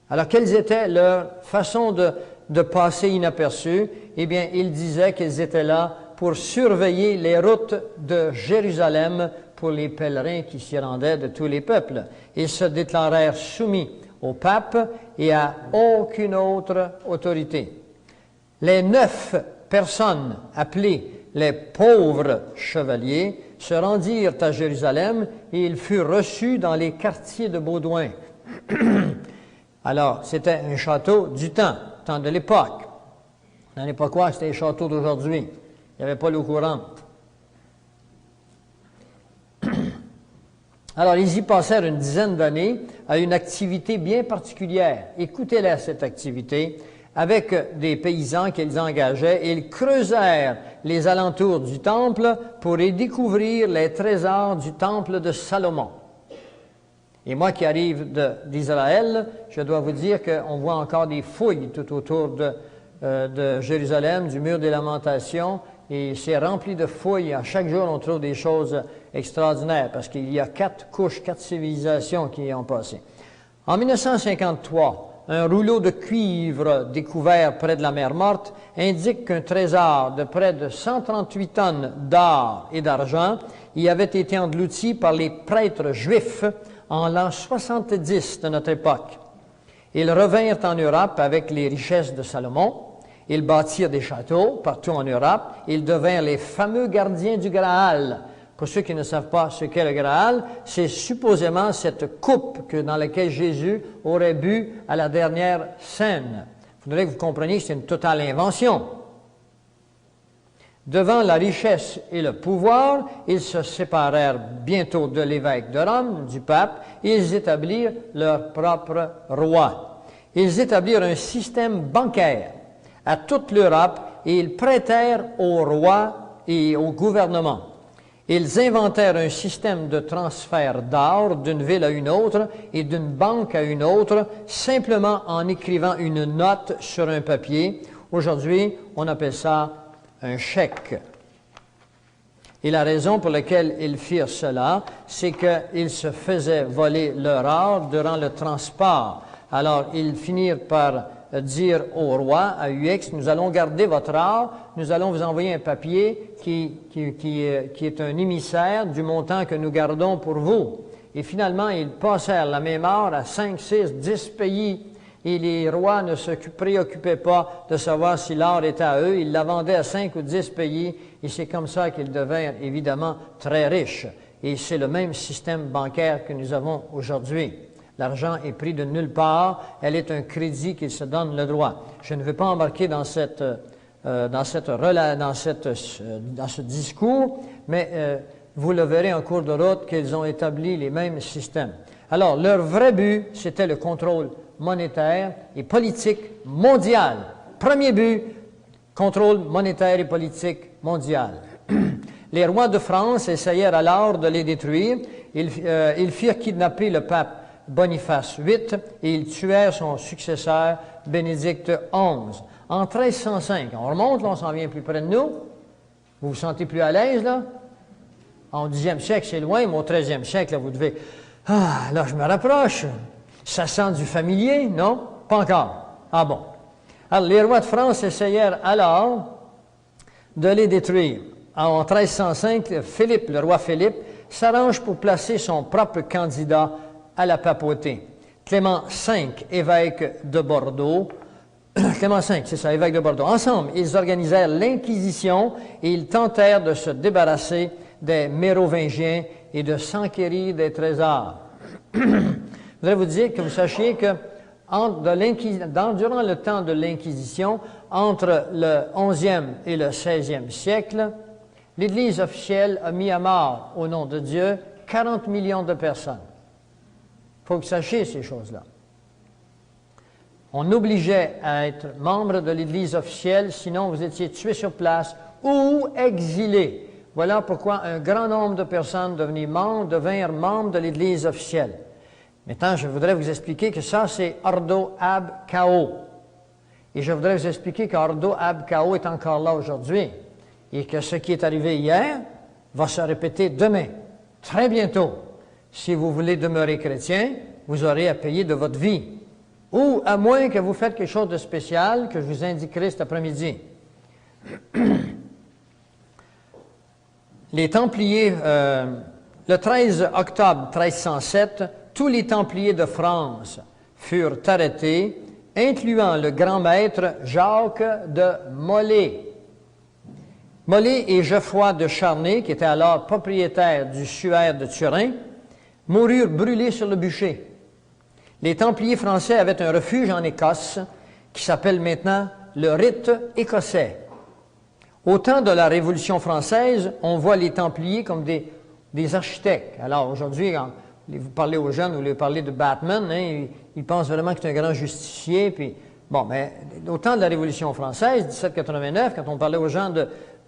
Alors, quelles étaient leurs façons de passer inaperçus? Eh bien, ils disaient qu'ils étaient là pour surveiller les routes de Jérusalem pour les pèlerins qui s'y rendaient de tous les peuples. Ils se déclarèrent soumis au pape et à aucune autre autorité. Les 9 personnes appelées les pauvres chevaliers se rendirent à Jérusalem et ils furent reçus dans les quartiers de Baudouin. Alors, c'était un château du temps de l'époque. N'allez pas croire que c'était les châteaux d'aujourd'hui. Il n'y avait pas l'eau courante. Alors, ils y passèrent une dizaine d'années à une activité bien particulière. Écoutez-la, cette activité. Avec des paysans qu'ils engageaient, ils creusèrent les alentours du temple pour y découvrir les trésors du temple de Salomon. Et moi qui arrive d'Israël, je dois vous dire qu'on voit encore des fouilles tout autour de Jérusalem, du mur des Lamentations, et c'est rempli de fouilles. À chaque jour, on trouve des choses extraordinaires, parce qu'il y a 4 couches, 4 civilisations qui y ont passé. En 1953, un rouleau de cuivre découvert près de la mer Morte indique qu'un trésor de près de 138 tonnes d'or et d'argent y avait été englouti par les prêtres juifs en l'an 70 de notre époque. Ils revinrent en Europe avec les richesses de Salomon. Ils bâtirent des châteaux partout en Europe. Ils devinrent les fameux gardiens du Graal. Pour ceux qui ne savent pas ce qu'est le Graal, c'est supposément cette coupe dans laquelle Jésus aurait bu à la dernière scène. Il faudrait que vous compreniez que c'est une totale invention. Devant la richesse et le pouvoir, ils se séparèrent bientôt de l'évêque de Rome, du pape, et ils établirent leur propre roi. Ils établirent un système bancaire à toute l'Europe et ils prêtèrent au roi et au gouvernement. Ils inventèrent un système de transfert d'or d'une ville à une autre et d'une banque à une autre, simplement en écrivant une note sur un papier. Aujourd'hui, on appelle ça un chèque. Et la raison pour laquelle ils firent cela, c'est qu'ils se faisaient voler leur or durant le transport. Alors, ils finirent par dire au roi, à UX, nous allons garder votre or, nous allons vous envoyer un papier qui est un émissaire du montant que nous gardons pour vous. Et finalement, ils passèrent la même or à 5, 6, 10 pays. Et les rois ne se préoccupaient pas de savoir si l'or était à eux. Ils la vendaient à 5 ou 10 pays. Et c'est comme ça qu'ils devinrent évidemment très riches. Et c'est le même système bancaire que nous avons aujourd'hui. L'argent est pris de nulle part. Elle est un crédit qu'il se donne le droit. Je ne vais pas embarquer dans ce discours, mais vous le verrez en cours de route qu'ils ont établi les mêmes systèmes. Alors, leur vrai but, c'était le contrôle monétaire et politique mondial. Premier but, contrôle monétaire et politique mondial. Les rois de France essayèrent alors de les détruire. Ils firent kidnapper le pape Boniface VIII et ils tuèrent son successeur Bénédicte XI. En 1305, on remonte, là, on s'en vient plus près de nous. Vous vous sentez plus à l'aise, là? En 10e siècle, c'est loin, mais au 13e siècle, là, vous devez... Ah, là, je me rapproche. Ça sent du familier, non? Pas encore. Ah bon. Alors, les rois de France essayèrent alors de les détruire. En 1305, Philippe, le roi Philippe, s'arrange pour placer son propre candidat à la papauté. Clément V, évêque de Bordeaux, Clément V, c'est ça, évêque de Bordeaux. Ensemble, ils organisèrent l'Inquisition et ils tentèrent de se débarrasser des Mérovingiens et de s'enquérir des trésors. Je voudrais vous dire que vous sachiez que durant le temps de l'Inquisition, entre le 11e et le 16e siècle, l'Église officielle a mis à mort, au nom de Dieu, 40 millions de personnes. Il faut que vous sachiez ces choses-là. On obligeait à être membre de l'Église officielle, sinon vous étiez tué sur place ou exilé. Voilà pourquoi un grand nombre de personnes devinrent membres de l'Église officielle. Maintenant, je voudrais vous expliquer que ça, c'est Ordo ab Chao. Et je voudrais vous expliquer qu'Ordo ab Chao est encore là aujourd'hui. Et que ce qui est arrivé hier va se répéter demain, très bientôt. Si vous voulez demeurer chrétien, vous aurez à payer de votre vie. Ou à moins que vous faites quelque chose de spécial que je vous indiquerai cet après-midi. Les Templiers, le 13 octobre 1307, tous les Templiers de France furent arrêtés, incluant le grand maître Jacques de Molay. Molay et Geoffroy de Charnay, qui était alors propriétaire du suaire de Turin, moururent brûlés sur le bûcher. Les Templiers français avaient un refuge en Écosse qui s'appelle maintenant le rite écossais. Au temps de la Révolution française, on voit les Templiers comme des architectes. Alors aujourd'hui, quand vous parlez aux jeunes, vous leur parlez de Batman, hein, ils pensent vraiment que c'est un grand justicier. Puis, bon, mais au temps de la Révolution française, 1789, quand on parlait aux gens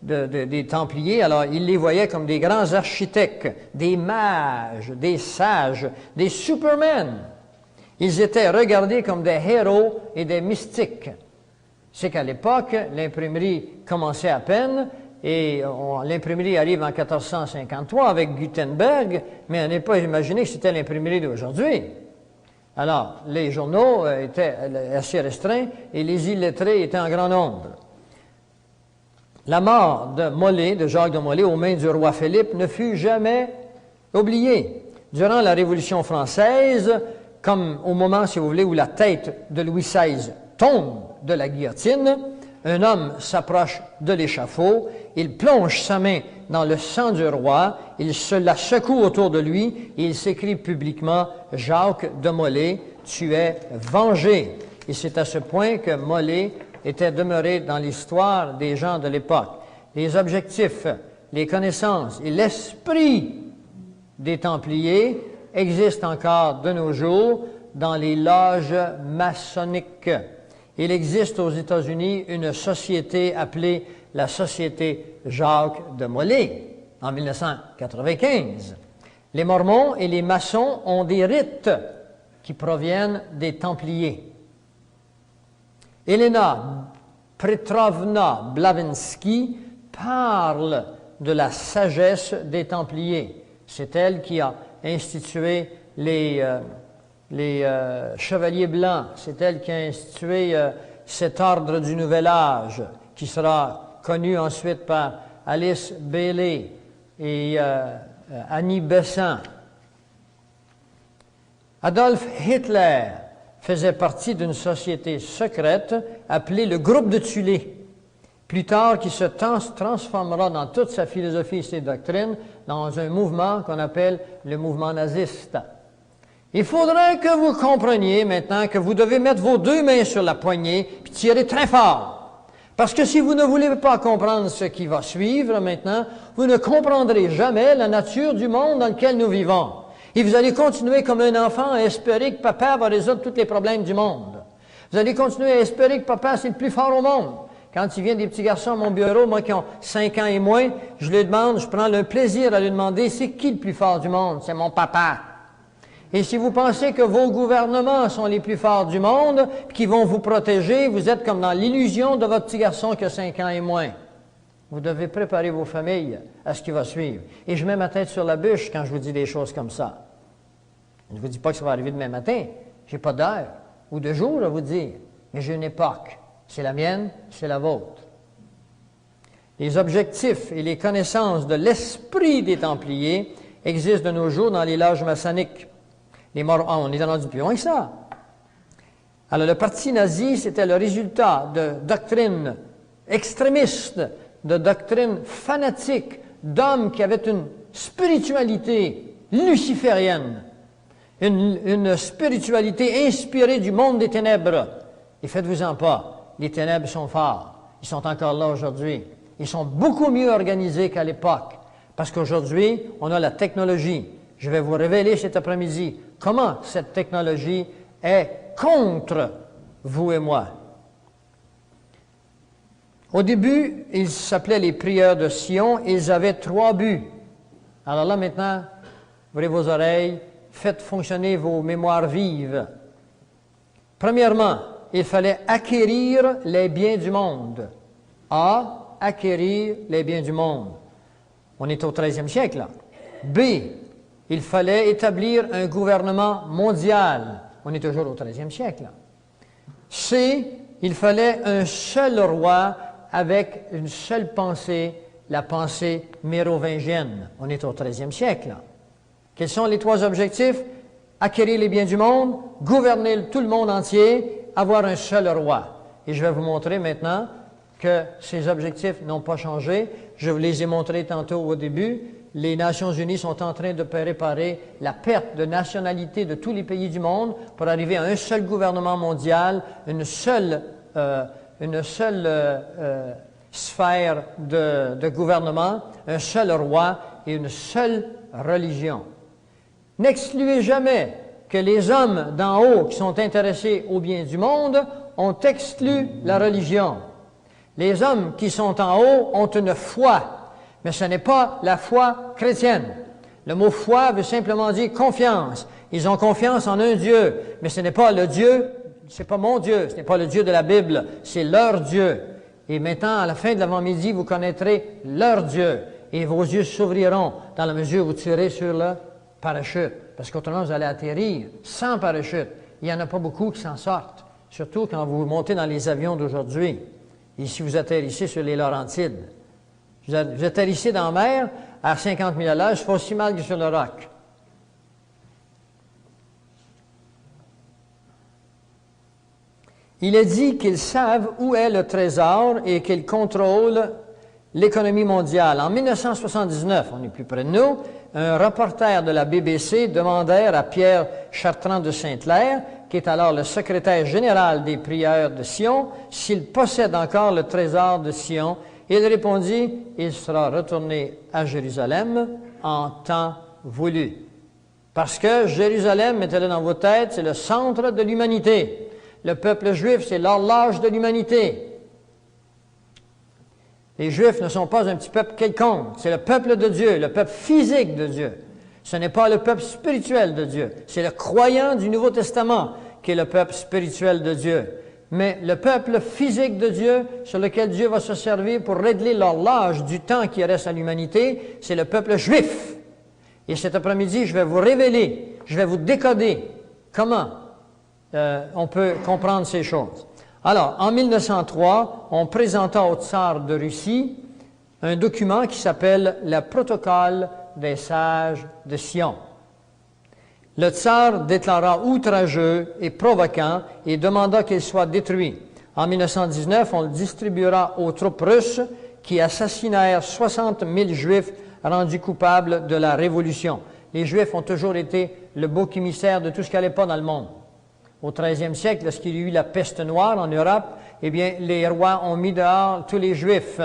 des Templiers, alors ils les voyaient comme des grands architectes, des mages, des sages, des supermen. Ils étaient regardés comme des héros et des mystiques. C'est qu'à l'époque, l'imprimerie commençait à peine, et l'imprimerie arrive en 1453 avec Gutenberg, mais on n'est pas imaginé que c'était l'imprimerie d'aujourd'hui. Alors, les journaux étaient assez restreints et les illettrés étaient en grand nombre. La mort de Molay, de Jacques de Molay, aux mains du roi Philippe, ne fut jamais oubliée. Durant la Révolution française, comme au moment, si vous voulez, où la tête de Louis XVI tombe de la guillotine, un homme s'approche de l'échafaud, il plonge sa main dans le sang du roi, il se la secoue autour de lui et il s'écrie publiquement « Jacques de Molay, tu es vengé ». Et c'est à ce point que Molay était demeuré dans l'histoire des gens de l'époque. Les objectifs, les connaissances et l'esprit des Templiers existent encore de nos jours dans les loges maçonniques. Il existe aux États-Unis une société appelée la Société Jacques de Molay en 1995. Les Mormons et les maçons ont des rites qui proviennent des Templiers. Elena Petrovna Blavatsky parle de la sagesse des Templiers. C'est elle qui a institué les chevaliers blancs. C'est elle qui a institué cet ordre du Nouvel Âge, qui sera connu ensuite par Alice Bailey et Annie Besant. Adolf Hitler faisait partie d'une société secrète appelée le Groupe de Thulé, plus tard qui se transformera dans toute sa philosophie et ses doctrines dans un mouvement qu'on appelle le mouvement naziste. Il faudrait que vous compreniez maintenant que vous devez mettre vos deux mains sur la poignée et tirer très fort. Parce que si vous ne voulez pas comprendre ce qui va suivre maintenant, vous ne comprendrez jamais la nature du monde dans lequel nous vivons. Et vous allez continuer comme un enfant à espérer que papa va résoudre tous les problèmes du monde. Vous allez continuer à espérer que papa, c'est le plus fort au monde. Quand il vient des petits garçons à mon bureau, moi qui ont 5 ans et moins, je lui demande, je prends le plaisir à lui demander, c'est qui le plus fort du monde? C'est mon papa. Et si vous pensez que vos gouvernements sont les plus forts du monde, qui vont vous protéger, vous êtes comme dans l'illusion de votre petit garçon qui a 5 ans et moins. Vous devez préparer vos familles à ce qui va suivre. Et je mets ma tête sur la bûche quand je vous dis des choses comme ça. Je ne vous dis pas que ça va arriver demain matin. Je n'ai pas d'heure ou de jour à vous dire. Mais j'ai une époque. C'est la mienne, c'est la vôtre. Les objectifs et les connaissances de l'esprit des Templiers existent de nos jours dans les loges maçonniques. On est rendu plus loin que ça. Alors, le parti nazi, c'était le résultat de doctrines extrémistes, de doctrines fanatiques, d'hommes qui avaient une spiritualité luciférienne, une spiritualité inspirée du monde des ténèbres. Et faites-vous-en pas, les ténèbres sont forts. Ils sont encore là aujourd'hui. Ils sont beaucoup mieux organisés qu'à l'époque. Parce qu'aujourd'hui, on a la technologie. Je vais vous révéler cet après-midi comment cette technologie est contre vous et moi. Au début, ils s'appelaient les prieurs de Sion, et ils avaient 3 buts. Alors là, maintenant, ouvrez vos oreilles, faites fonctionner vos mémoires vives. Premièrement, il fallait acquérir les biens du monde. A, acquérir les biens du monde. On est au 13e siècle, là. B, il fallait établir un gouvernement mondial. On est toujours au 13e siècle, là. C, il fallait un seul roi avec une seule pensée, la pensée mérovingienne. On est au 13e siècle, là. Quels sont les 3 objectifs? Acquérir les biens du monde, gouverner tout le monde entier, avoir un seul roi. Et je vais vous montrer maintenant que ces objectifs n'ont pas changé. Je vous les ai montrés tantôt au début. Les Nations unies sont en train de préparer la perte de nationalité de tous les pays du monde pour arriver à un seul gouvernement mondial, une seule sphère de gouvernement, un seul roi et une seule religion. N'excluez jamais que les hommes d'en haut qui sont intéressés au bien du monde ont exclu la religion. Les hommes qui sont en haut ont une foi, mais ce n'est pas la foi chrétienne. Le mot foi veut simplement dire confiance. Ils ont confiance en un Dieu, mais ce n'est pas le Dieu, c'est pas mon Dieu, ce n'est pas le Dieu de la Bible, c'est leur Dieu. Et maintenant, à la fin de l'avant-midi, vous connaîtrez leur Dieu, et vos yeux s'ouvriront dans la mesure où vous tirez sur le parachute, parce qu'autrement vous allez atterrir sans parachute. Il n'y en a pas beaucoup qui s'en sortent, surtout quand vous montez dans les avions d'aujourd'hui. Et si vous atterrissez sur les Laurentides, vous atterrissez dans la mer à 50 000 à l'heure, c'est pas aussi mal que sur le roc. Il est dit qu'ils savent où est le trésor et qu'ils contrôlent l'économie mondiale. En 1979, on est plus près de nous, un reporter de la BBC demandait à Pierre Chartrand de Saint-Clair, qui est alors le secrétaire général des prieurs de Sion, s'il possède encore le trésor de Sion. Il répondit, « Il sera retourné à Jérusalem en temps voulu. » Parce que Jérusalem, mettez-le dans vos têtes, c'est le centre de l'humanité. Le peuple juif, c'est l'horloge de l'humanité. Les Juifs ne sont pas un petit peuple quelconque, c'est le peuple de Dieu, le peuple physique de Dieu. Ce n'est pas le peuple spirituel de Dieu, c'est le croyant du Nouveau Testament qui est le peuple spirituel de Dieu. Mais le peuple physique de Dieu, sur lequel Dieu va se servir pour régler l'horloge du temps qui reste à l'humanité, c'est le peuple juif. Et cet après-midi, je vais vous révéler, je vais vous décoder comment on peut comprendre ces choses. Alors, en 1903, on présenta au tsar de Russie un document qui s'appelle le Protocole des sages de Sion. Le tsar déclara outrageux et provoquant et demanda qu'il soit détruit. En 1919, on le distribuera aux troupes russes qui assassinèrent 60 000 Juifs rendus coupables de la Révolution. Les Juifs ont toujours été le bouc émissaire de tout ce qui n'allait pas dans le monde. Au 13e siècle, lorsqu'il y a eu la peste noire en Europe, eh bien, les rois ont mis dehors tous les Juifs.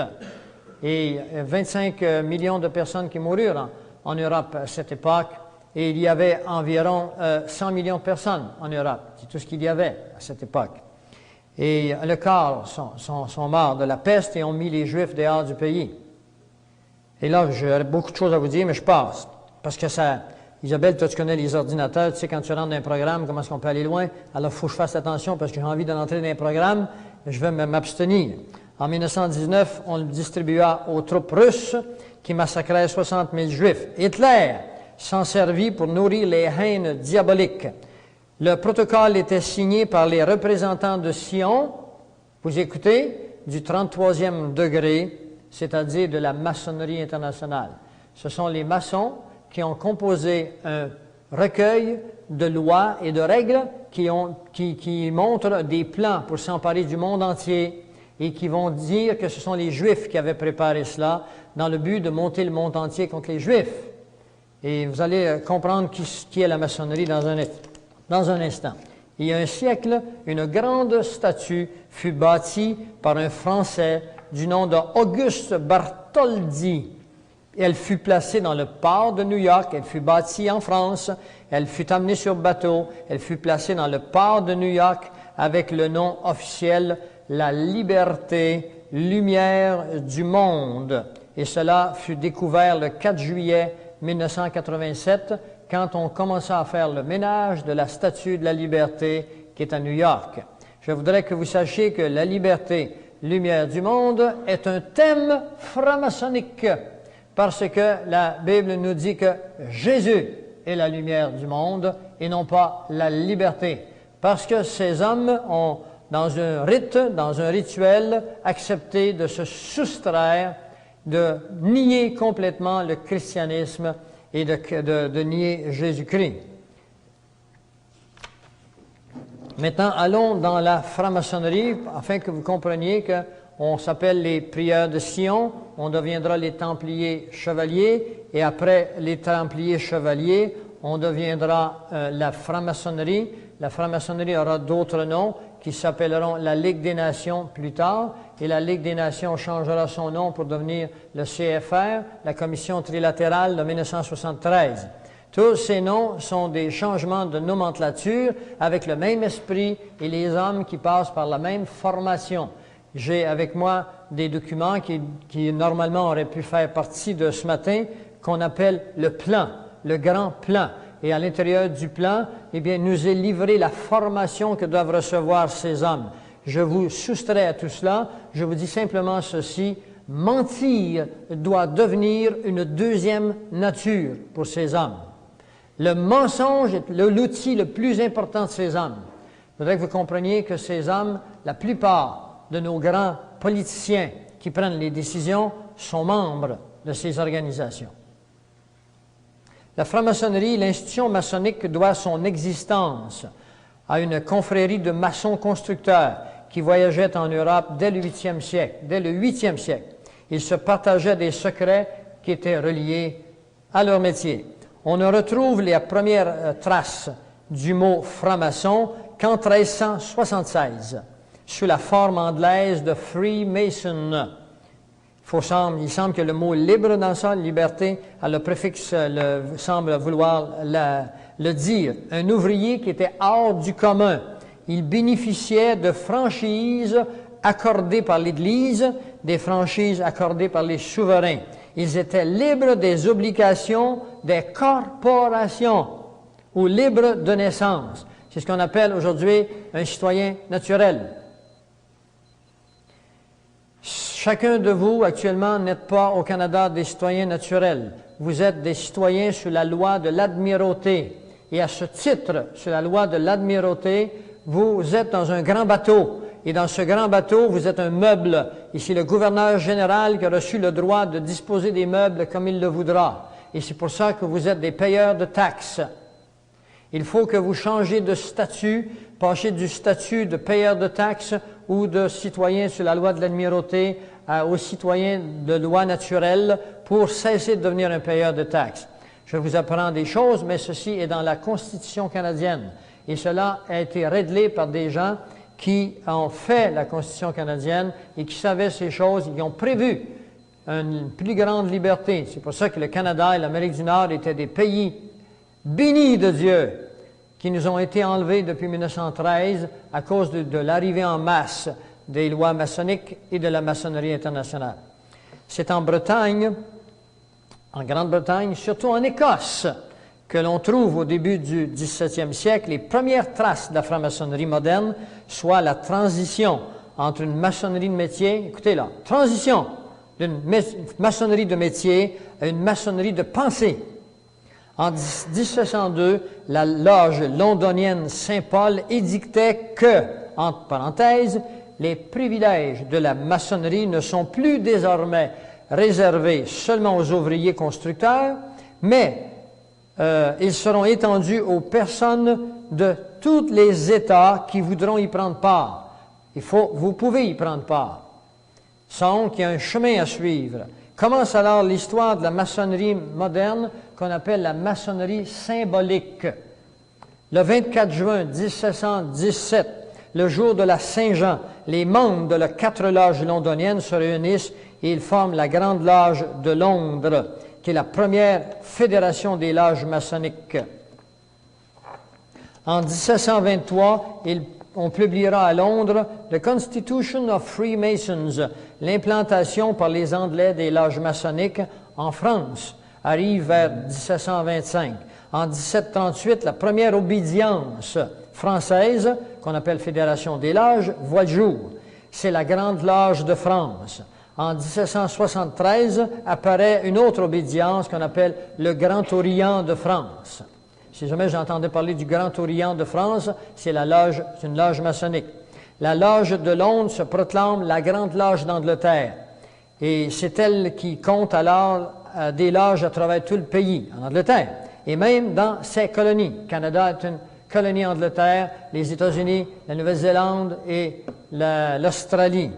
Et 25 millions de personnes qui moururent en Europe à cette époque. Et il y avait environ 100 millions de personnes en Europe. C'est tout ce qu'il y avait à cette époque. Et le quart sont morts de la peste et ont mis les Juifs dehors du pays. Et là, j'aurais beaucoup de choses à vous dire, mais je passe. Parce que ça... Isabelle, toi, tu connais les ordinateurs, tu sais, quand tu rentres dans un programme, comment est-ce qu'on peut aller loin? Alors, il faut que je fasse attention parce que j'ai envie d'entrer dans un programme, je vais m'abstenir. En 1919, on le distribua aux troupes russes qui massacrèrent 60 000 Juifs. Hitler s'en servit pour nourrir les haines diaboliques. Le protocole était signé par les représentants de Sion, vous écoutez, du 33e degré, c'est-à-dire de la maçonnerie internationale. Ce sont les maçons qui ont composé un recueil de lois et de règles qui montrent des plans pour s'emparer du monde entier et qui vont dire que ce sont les Juifs qui avaient préparé cela dans le but de monter le monde entier contre les Juifs. Et vous allez comprendre qui est la maçonnerie dans un instant. Il y a un siècle, une grande statue fut bâtie par un Français du nom d'Auguste Bartholdi. Elle fut placée dans le port de New York, elle fut bâtie en France, elle fut amenée sur bateau, elle fut placée dans le port de New York avec le nom officiel La Liberté, Lumière du Monde. Et cela fut découvert le 4 juillet 1987, quand on commença à faire le ménage de la Statue de la Liberté qui est à New York. Je voudrais que vous sachiez que la liberté, lumière du monde, est un thème franc-maçonnique, parce que la Bible nous dit que Jésus est la lumière du monde et non pas la liberté. Parce que ces hommes ont, dans un rite, dans un rituel, accepté de se soustraire, de nier complètement le christianisme et de nier Jésus-Christ. Maintenant, allons dans la franc-maçonnerie afin que vous compreniez qu'on s'appelle les prieurs de Sion, on deviendra les Templiers chevaliers, et après les Templiers chevaliers, on deviendra la franc-maçonnerie. La franc-maçonnerie aura d'autres noms qui s'appelleront la Ligue des Nations plus tard, et la Ligue des Nations changera son nom pour devenir le CFR, la Commission trilatérale de 1973. Tous ces noms sont des changements de nomenclature avec le même esprit et les hommes qui passent par la même formation. J'ai avec moi des documents qui normalement auraient pu faire partie de ce matin, qu'on appelle le plan, le grand plan. Et à l'intérieur du plan, eh bien, nous est livré la formation que doivent recevoir ces hommes. Je vous soustrais à tout cela, je vous dis simplement ceci: mentir doit devenir une deuxième nature pour ces hommes. Le mensonge est l'outil le plus important de ces hommes. Il faudrait que vous compreniez que ces hommes, la plupart de nos grands politiciens qui prennent les décisions, sont membres de ces organisations. La franc-maçonnerie, l'institution maçonnique, doit son existence à une confrérie de maçons constructeurs qui voyageaient en Europe dès le 8e siècle. Dès le 8e siècle, ils se partageaient des secrets qui étaient reliés à leur métier. On ne retrouve les premières traces du mot franc-maçon qu'en 1376, sous la forme anglaise de Freemason. Il semble que le mot libre dans ça, liberté, le préfixe semble vouloir le dire. Un ouvrier qui était hors du commun. Il bénéficiait de franchises accordées par l'Église, des franchises accordées par les souverains. Ils étaient libres des obligations des corporations ou libres de naissance. C'est ce qu'on appelle aujourd'hui un citoyen naturel. Chacun de vous, actuellement, n'êtes pas au Canada des citoyens naturels. Vous êtes des citoyens sous la loi de l'amirauté. Et à ce titre, sur la loi de l'amirauté, vous êtes dans un grand bateau. Et dans ce grand bateau, vous êtes un meuble. Ici, le gouverneur général qui a reçu le droit de disposer des meubles comme il le voudra. Et c'est pour ça que vous êtes des payeurs de taxes. Il faut que vous changiez de statut, passez du statut de payeur de taxes ou de citoyen sur la loi de l'amirauté aux citoyens de loi naturelle pour cesser de devenir un payeur de taxes. Je vous apprends des choses, mais ceci est dans la Constitution canadienne. Et cela a été réglé par des gens qui ont fait la Constitution canadienne et qui savaient ces choses, ils ont prévu une plus grande liberté. C'est pour ça que le Canada et l'Amérique du Nord étaient des pays bénis de Dieu, qui nous ont été enlevés depuis 1913 à cause de l'arrivée en masse des lois maçonniques et de la maçonnerie internationale. C'est en Bretagne, en Grande-Bretagne, surtout en Écosse, que l'on trouve au début du XVIIe siècle les premières traces de la franc-maçonnerie moderne, soit la transition entre une maçonnerie de métier, écoutez là, transition d'une maçonnerie de métier à une maçonnerie de pensée. En 1702, la loge londonienne Saint-Paul édictait que, entre parenthèses, les privilèges de la maçonnerie ne sont plus désormais réservés seulement aux ouvriers constructeurs, mais ils seront étendus aux personnes de tous les États qui voudront y prendre part. Vous pouvez y prendre part. Sans qu'il y a un chemin à suivre. Commence alors l'histoire de la maçonnerie moderne qu'on appelle la maçonnerie symbolique. Le 24 juin 1717, le jour de la Saint-Jean, les membres de les 4 loges londoniennes se réunissent et ils forment la Grande Loge de Londres, qui est la première fédération des loges maçonniques. En 1723, ils on publiera à Londres « The Constitution of Freemasons », l'implantation par les Anglais des loges maçonniques en France, arrive vers 1725. En 1738, la première obédience française, qu'on appelle Fédération des loges, voit le jour. C'est la Grande Loge de France. En 1773, apparaît une autre obédience qu'on appelle le Grand Orient de France. Si jamais j'entendais parler du Grand Orient de France, c'est une loge maçonnique. La loge de Londres se proclame la Grande Loge d'Angleterre. Et c'est elle qui compte alors des loges à travers tout le pays, en Angleterre, et même dans ses colonies. Le Canada est une colonie Angleterre, les États-Unis, la Nouvelle-Zélande et l'Australie.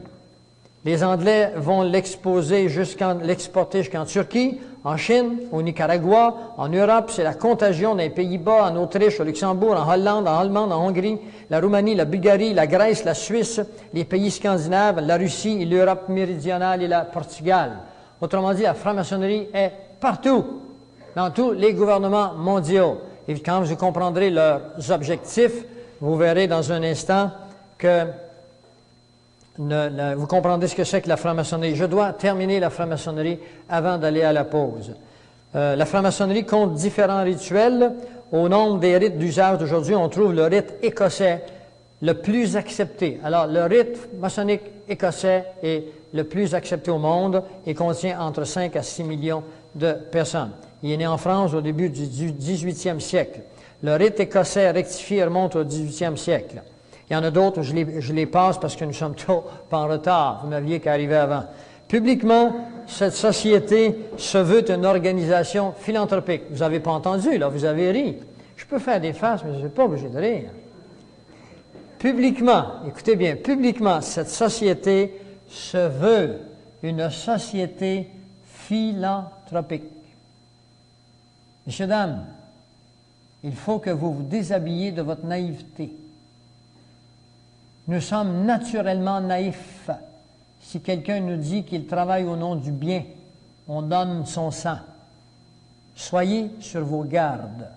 Les Anglais vont l'exporter jusqu'en Turquie, en Chine, au Nicaragua, en Europe. C'est la contagion des Pays-Bas, en Autriche, au Luxembourg, en Hollande, en Allemagne, en Hongrie, la Roumanie, la Bulgarie, la Grèce, la Suisse, les pays scandinaves, la Russie, et l'Europe méridionale et le Portugal. Autrement dit, la franc-maçonnerie est partout, dans tous les gouvernements mondiaux. Et quand vous comprendrez leurs objectifs, vous verrez dans un instant que vous comprendrez ce que c'est que la franc-maçonnerie. Je dois terminer la franc-maçonnerie avant d'aller à la pause. La franc-maçonnerie compte différents rituels. Au nombre des rites d'usage d'aujourd'hui, on trouve le rite écossais le plus accepté. Alors, le rite maçonnique écossais est le plus accepté au monde et contient entre 5 à 6 millions de personnes. Il est né en France au début du 18e siècle. Le rite écossais rectifié remonte au 18e siècle. Il y en a d'autres, je les passe parce que nous sommes trop en retard. Vous m'aviez qu'arrivé avant. Publiquement, cette société se veut une organisation philanthropique. Vous n'avez pas entendu, là, vous avez ri. Je peux faire des faces, mais je ne suis pas obligé de rire. Publiquement, écoutez bien, publiquement, cette société se veut une société philanthropique. Messieurs, dames, il faut que vous vous déshabilliez de votre naïveté. Nous sommes naturellement naïfs. Si quelqu'un nous dit qu'il travaille au nom du bien, on donne son sang. Soyez sur vos gardes.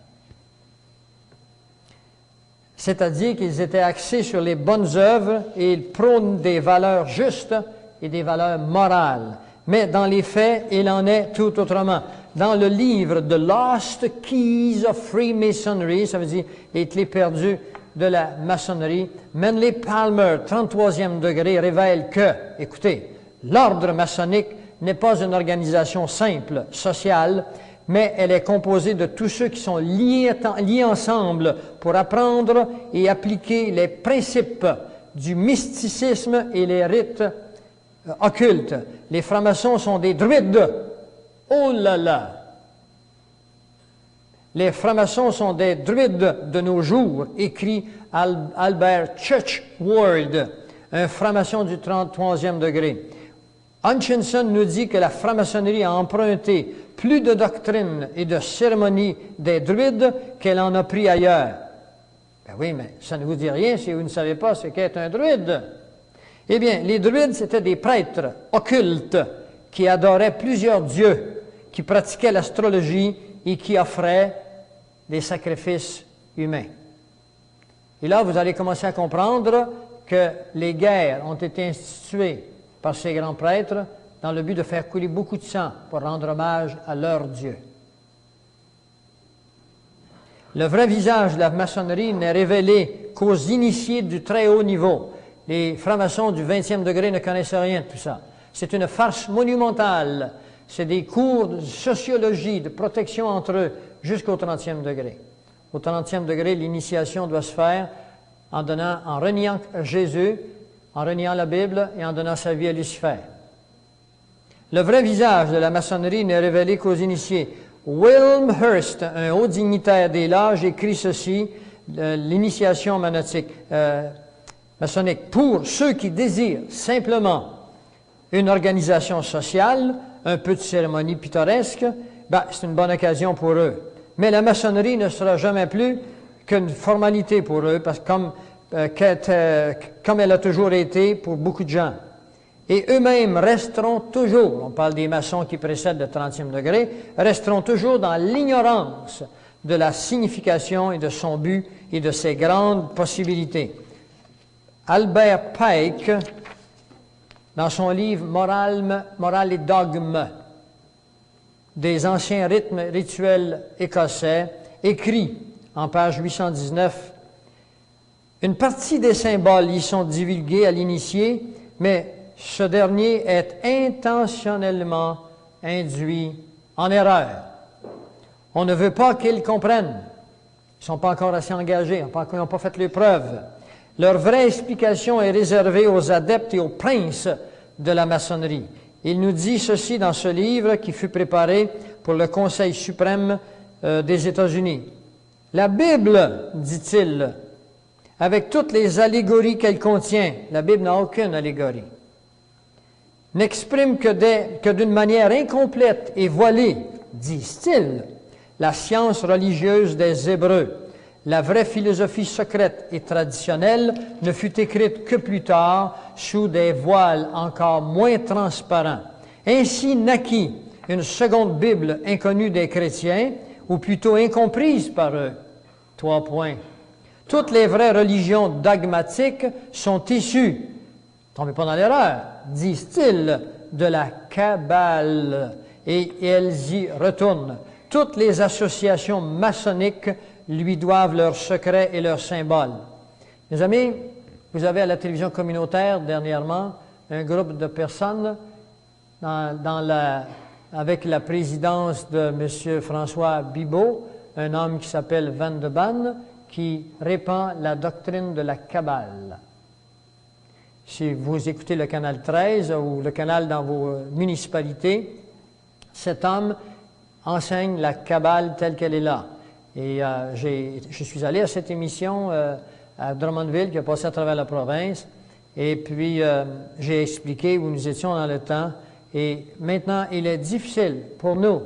C'est-à-dire qu'ils étaient axés sur les bonnes œuvres et ils prônent des valeurs justes et des valeurs morales. Mais dans les faits, il en est tout autrement. Dans le livre « The Lost Keys of Freemasonry », ça veut dire les clés perdues de la maçonnerie, Manly Palmer, 33e degré, révèle que, écoutez, l'ordre maçonnique n'est pas une organisation simple, sociale, mais elle est composée de tous ceux qui sont liés ensemble pour apprendre et appliquer les principes du mysticisme et les rites occultes. Les francs-maçons sont des druides. Oh là là! Les francs-maçons sont des druides de nos jours, écrit Albert Churchward, un franc-maçon du 33e degré. Hutchinson nous dit que la franc-maçonnerie a emprunté plus de doctrines et de cérémonies des druides qu'elle en a pris ailleurs. Ben oui, mais ça ne vous dit rien si vous ne savez pas ce qu'est un druide. Eh bien, les druides, c'était des prêtres occultes qui adoraient plusieurs dieux, qui pratiquaient l'astrologie et qui offraient des sacrifices humains. Et là, vous allez commencer à comprendre que les guerres ont été instituées par ces grands prêtres dans le but de faire couler beaucoup de sang pour rendre hommage à leur Dieu. Le vrai visage de la maçonnerie n'est révélé qu'aux initiés du très haut niveau. Les francs-maçons du 20e degré ne connaissent rien de tout ça. C'est une farce monumentale. C'est des cours de sociologie, de protection entre eux, jusqu'au 30e degré. Au 30e degré, l'initiation doit se faire en reniant Jésus, en reniant la Bible et en donnant sa vie à Lucifer. Le vrai visage de la maçonnerie n'est révélé qu'aux initiés. William Hurst, un haut dignitaire des loges, écrit ceci, l'initiation maçonnique. Pour ceux qui désirent simplement une organisation sociale, un peu de cérémonie pittoresque, c'est une bonne occasion pour eux. Mais la maçonnerie ne sera jamais plus qu'une formalité pour eux, parce que comme elle a toujours été pour beaucoup de gens. Et eux-mêmes resteront toujours, on parle des maçons qui précèdent le 30e degré, resteront toujours dans l'ignorance de la signification et de son but et de ses grandes possibilités. Albert Pike, dans son livre Morale et dogme, des anciens rythmes rituels écossais, écrit en page 819, « Une partie des symboles y sont divulgués à l'initié, mais ce dernier est intentionnellement induit en erreur. On ne veut pas qu'ils comprennent. Ils ne sont pas encore assez engagés, ils n'ont pas fait les preuves. Leur vraie explication est réservée aux adeptes et aux princes de la maçonnerie. Il nous dit ceci dans ce livre qui fut préparé pour le Conseil suprême des États-Unis. La Bible, dit-il, avec toutes les allégories qu'elle contient, la Bible n'a aucune allégorie, n'exprime que d'une manière incomplète et voilée, disent-ils, la science religieuse des Hébreux. La vraie philosophie secrète et traditionnelle ne fut écrite que plus tard sous des voiles encore moins transparents. Ainsi naquit une seconde Bible inconnue des chrétiens, ou plutôt incomprise par eux. 3 points. Toutes les vraies religions dogmatiques sont issues, tombez pas dans l'erreur, disent-ils, de la Kabbale, et elles y retournent. Toutes les associations maçonniques lui doivent leurs secrets et leurs symboles. Mes amis, vous avez à la télévision communautaire, dernièrement, un groupe de personnes avec la présidence de M. François Bibeau, un homme qui s'appelle Van de Ban, qui répand la doctrine de la Kabbale. Si vous écoutez le canal 13 ou le canal dans vos municipalités, cet homme enseigne la Kabbale telle qu'elle est là. Et je suis allé à cette émission à Drummondville qui a passé à travers la province. Et puis, j'ai expliqué où nous étions dans le temps. Et maintenant, il est difficile pour nous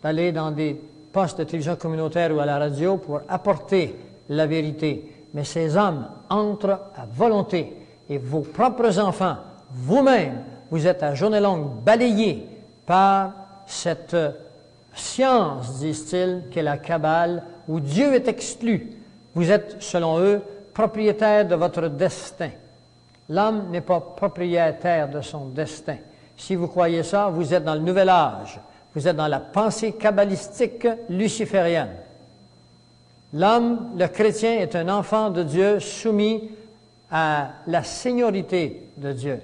d'aller dans des postes de télévision communautaire ou à la radio pour apporter la vérité. Mais ces hommes entrent à volonté. Et vos propres enfants, vous-même, vous êtes à journée longue balayés par cette science, disent-ils, qu'est la Kabbale, où Dieu est exclu. Vous êtes, selon eux, propriétaire de votre destin. L'homme n'est pas propriétaire de son destin. Si vous croyez ça, vous êtes dans le nouvel âge. Vous êtes dans la pensée kabbalistique luciférienne. L'homme, le chrétien, est un enfant de Dieu soumis à la seigneurie de Dieu.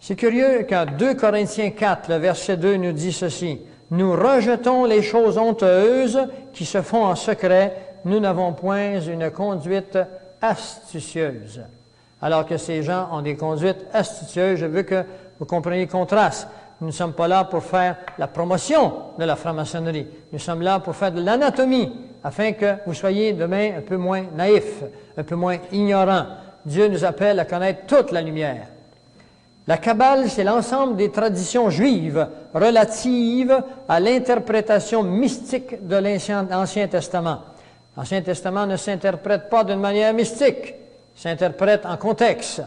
C'est curieux qu'en 2 Corinthiens 4, le verset 2 nous dit ceci. « Nous rejetons les choses honteuses qui se font en secret. Nous n'avons point une conduite astucieuse. » Alors que ces gens ont des conduites astucieuses, je veux que vous compreniez le contraste. Nous ne sommes pas là pour faire la promotion de la franc-maçonnerie. Nous sommes là pour faire de l'anatomie, afin que vous soyez demain un peu moins naïfs, un peu moins ignorants. Dieu nous appelle à connaître toute la lumière. La Kabbale, c'est l'ensemble des traditions juives relatives à l'interprétation mystique de l'Ancien Testament. L'Ancien Testament ne s'interprète pas d'une manière mystique, il s'interprète en contexte.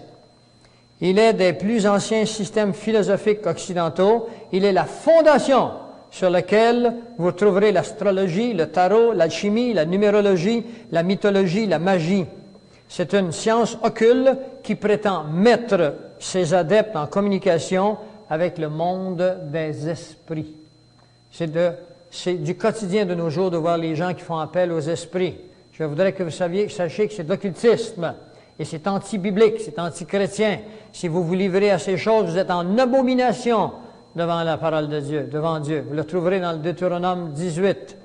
Il est des plus anciens systèmes philosophiques occidentaux. Il est la fondation sur laquelle vous trouverez l'astrologie, le tarot, l'alchimie, la numérologie, la mythologie, la magie. C'est une science occulte qui prétend mettre ses adeptes en communication avec le monde des esprits. C'est du quotidien de nos jours de voir les gens qui font appel aux esprits. Je voudrais que vous sachiez que c'est de l'occultisme. Et c'est anti-biblique, c'est anti-chrétien. Si vous vous livrez à ces choses, vous êtes en abomination devant la parole de Dieu, devant Dieu. Vous le trouverez dans le Deutéronome 18.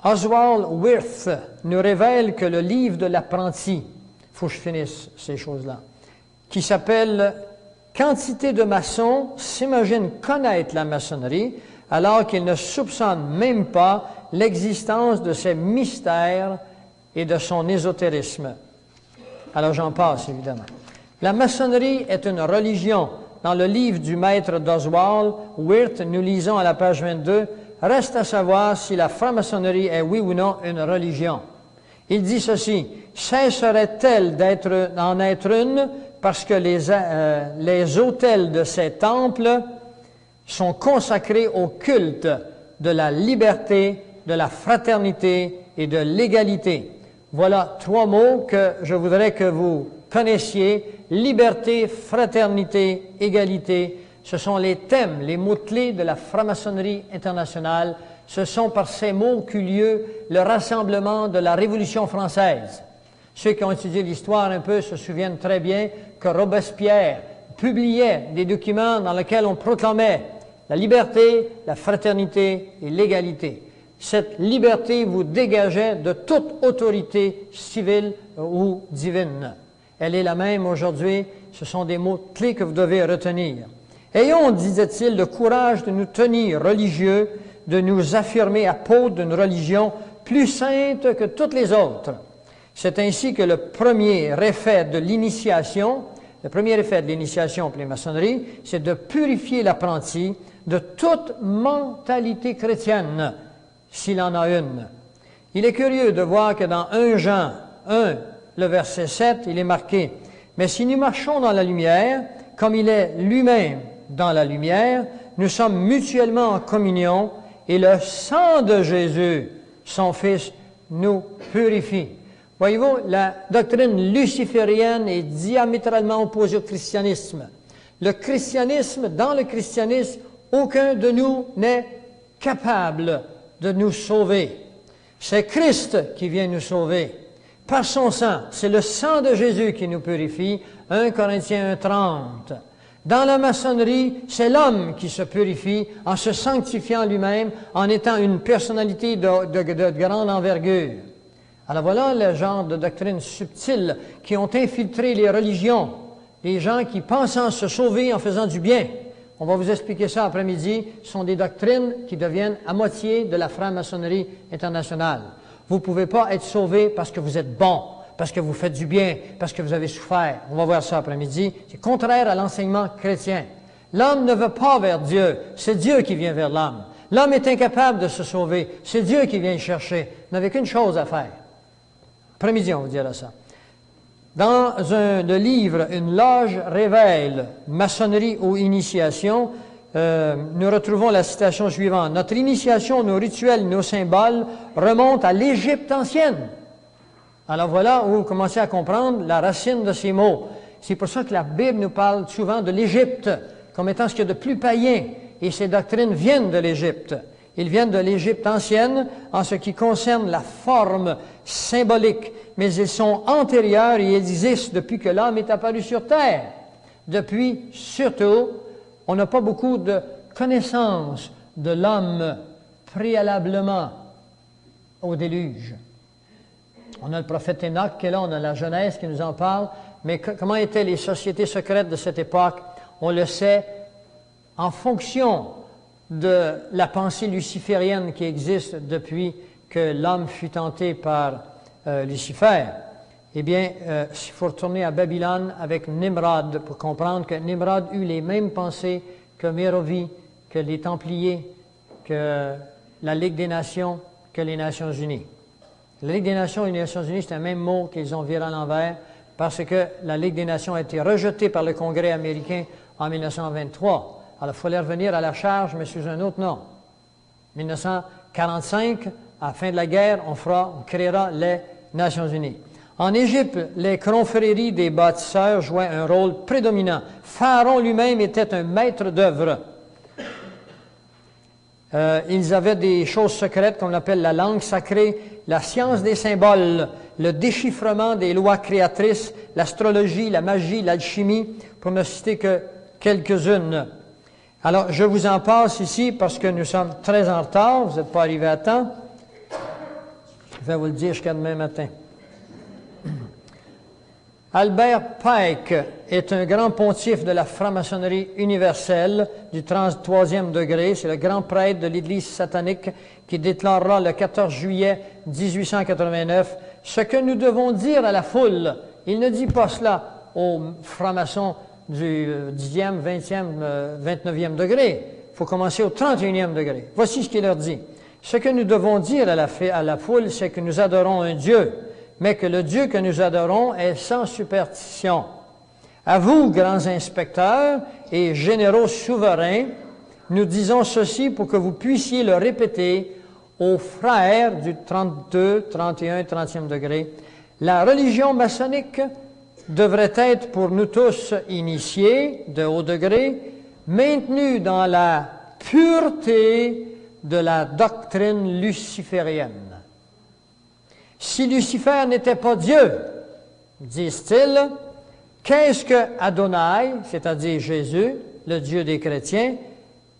Oswald Wirth nous révèle que le livre de l'apprenti, il faut que je finisse ces choses-là, qui s'appelle « Quantité de maçons s'imaginent connaître la maçonnerie alors qu'ils ne soupçonnent même pas l'existence de ses mystères et de son ésotérisme. » Alors j'en passe, évidemment. La maçonnerie est une religion. Dans le livre du maître d'Oswald Wirth, nous lisons à la page 22, « Reste à savoir si la franc-maçonnerie est oui ou non une religion. » Il dit ceci, « Cesserait-elle d'en être une parce que les autels de ces temples sont consacrés au culte de la liberté, de la fraternité et de l'égalité. Voilà 3 mots que je voudrais que vous connaissiez. Liberté, fraternité, égalité. Ce sont les thèmes, les mots-clés de la franc-maçonnerie internationale. Ce sont par ces mots qu'eut lieu le rassemblement de la Révolution française. Ceux qui ont étudié l'histoire un peu se souviennent très bien que Robespierre publiait des documents dans lesquels on proclamait la liberté, la fraternité et l'égalité. Cette liberté vous dégageait de toute autorité civile ou divine. Elle est la même aujourd'hui. Ce sont des mots clés que vous devez retenir. Ayons, disait-il, le courage de nous tenir religieux, de nous affirmer apôtres d'une religion plus sainte que toutes les autres. C'est ainsi que le premier effet de l'initiation pour les maçonneries, c'est de purifier l'apprenti de toute mentalité chrétienne, s'il en a une. Il est curieux de voir que dans 1 Jean 1, le verset 7, il est marqué « Mais si nous marchons dans la lumière, comme il est lui-même dans la lumière, nous sommes mutuellement en communion, et le sang de Jésus, son Fils, nous purifie. » Voyez-vous, la doctrine luciférienne est diamétralement opposée au christianisme. Dans le christianisme, aucun de nous n'est capable de nous sauver. C'est Christ qui vient nous sauver. Par son sang, c'est le sang de Jésus qui nous purifie. 1 Corinthiens 1,30. Dans la maçonnerie, c'est l'homme qui se purifie en se sanctifiant lui-même, en étant une personnalité de grande envergure. Alors voilà le genre de doctrines subtiles qui ont infiltré les religions, les gens qui pensant se sauver en faisant du bien. On va vous expliquer ça après-midi. Ce sont des doctrines qui deviennent à moitié de la franc-maçonnerie internationale. Vous ne pouvez pas être sauvé parce que vous êtes bon, parce que vous faites du bien, parce que vous avez souffert. On va voir ça après-midi. C'est contraire à l'enseignement chrétien. L'homme ne va pas vers Dieu, c'est Dieu qui vient vers l'homme. L'homme est incapable de se sauver, c'est Dieu qui vient le chercher. Vous n'avez qu'une chose à faire. Après-midi, on vous dira ça. Dans le livre « Une loge révèle, maçonnerie ou initiation », nous retrouvons la citation suivante. « Notre initiation, nos rituels, nos symboles remontent à l'Égypte ancienne. » Alors voilà où vous commencez à comprendre la racine de ces mots. C'est pour ça que la Bible nous parle souvent de l'Égypte comme étant ce qu'il y a de plus païen. Et ces doctrines viennent de l'Égypte. Ils viennent de l'Égypte ancienne en ce qui concerne la forme symbolique, mais ils sont antérieurs et existent depuis que l'homme est apparu sur terre. Depuis, surtout, on n'a pas beaucoup de connaissances de l'homme préalablement au déluge. On a le prophète Enoch qui est là, on a la Genèse qui nous en parle, mais comment étaient les sociétés secrètes de cette époque? On le sait en fonction de la pensée luciférienne qui existe depuis que l'homme fut tenté par Lucifer. Eh bien, il faut retourner à Babylone avec Nimrod pour comprendre que Nimrod eut les mêmes pensées que Mérovie, que les Templiers, que la Ligue des Nations, que les Nations Unies. La Ligue des Nations et les Nations Unies, c'est un même mot qu'ils ont viré à l'envers parce que la Ligue des Nations a été rejetée par le Congrès américain en 1923. Alors, il fallait revenir à la charge, mais sous un autre nom. 1945, à la fin de la guerre, on créera les Nations Unies. En Égypte, les confréries des bâtisseurs jouaient un rôle prédominant. Pharaon lui-même était un maître d'œuvre. Ils avaient des choses secrètes qu'on appelle la langue sacrée, la science des symboles, le déchiffrement des lois créatrices, l'astrologie, la magie, l'alchimie, pour ne citer que quelques-unes. Alors, je vous en passe ici parce que nous sommes très en retard, vous n'êtes pas arrivés à temps. Je vais vous le dire jusqu'à demain matin. Albert Pike est un grand pontife de la franc-maçonnerie universelle du 33e degré. C'est le grand prêtre de l'Église satanique qui déclarera le 14 juillet 1889 ce que nous devons dire à la foule. Il ne dit pas cela aux francs-maçons du 10e, 20e, 29e degré. Il faut commencer au 31e degré. Voici ce qu'il leur dit. Ce que nous devons dire à la foule, c'est que nous adorons un Dieu, mais que le Dieu que nous adorons est sans superstition. À vous, grands inspecteurs et généraux souverains, nous disons ceci pour que vous puissiez le répéter aux frères du 32, 31, 30e degré, la religion maçonnique devrait être pour nous tous initiés de haut degré, maintenue dans la pureté de la doctrine luciférienne. Si Lucifer n'était pas Dieu, disent-ils, qu'est-ce que Adonai, c'est-à-dire Jésus, le Dieu des chrétiens,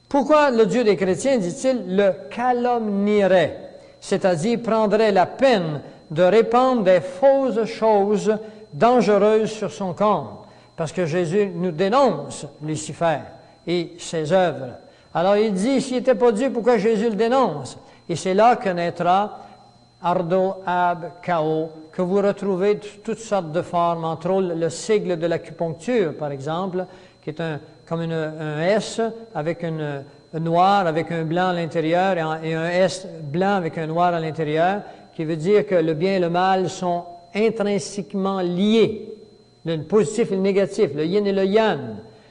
pourquoi le Dieu des chrétiens, dit-il, le calomnierait, c'est-à-dire prendrait la peine de répandre des fausses choses dangereuses sur son compte? Parce que Jésus nous dénonce Lucifer et ses œuvres. Alors il dit, s'il n'était pas Dieu, pourquoi Jésus le dénonce? Et c'est là que naîtra Ardo, Ab, Chaos, que vous retrouvez toutes sortes de formes, entre autres le sigle de l'acupuncture, par exemple, qui est comme un S avec un noir avec un blanc à l'intérieur et un S blanc avec un noir à l'intérieur, qui veut dire que le bien et le mal sont intrinsèquement liés, le positif et le négatif, le yin et le yang.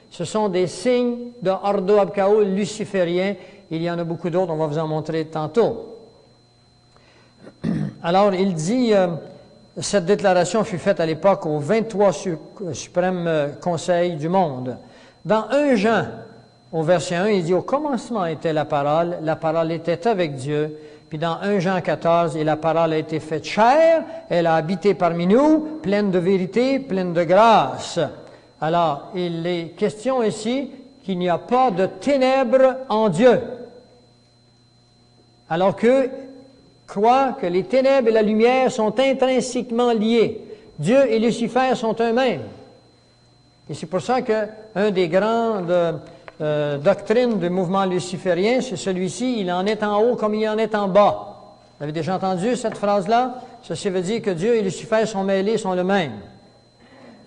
Ce sont des signes de Ardo, Ab, Chaos luciférien. Il y en a beaucoup d'autres, on va vous en montrer tantôt. Alors, il dit, cette déclaration fut faite à l'époque au 23 suprême Conseil du monde. Dans 1 Jean, au verset 1, il dit, au commencement était la parole était avec Dieu. Puis dans 1 Jean 14, et la parole a été faite chair, elle a habité parmi nous, pleine de vérité, pleine de grâce. Alors, il est question ici qu'il n'y a pas de ténèbres en Dieu. Alors que croit que les ténèbres et la lumière sont intrinsèquement liés. Dieu et Lucifer sont eux-mêmes. Et c'est pour ça qu'une des grandes doctrines du mouvement luciférien, c'est celui-ci, il en est en haut comme il en est en bas. Vous avez déjà entendu cette phrase-là? Ceci veut dire que Dieu et Lucifer sont mêlés, sont le même.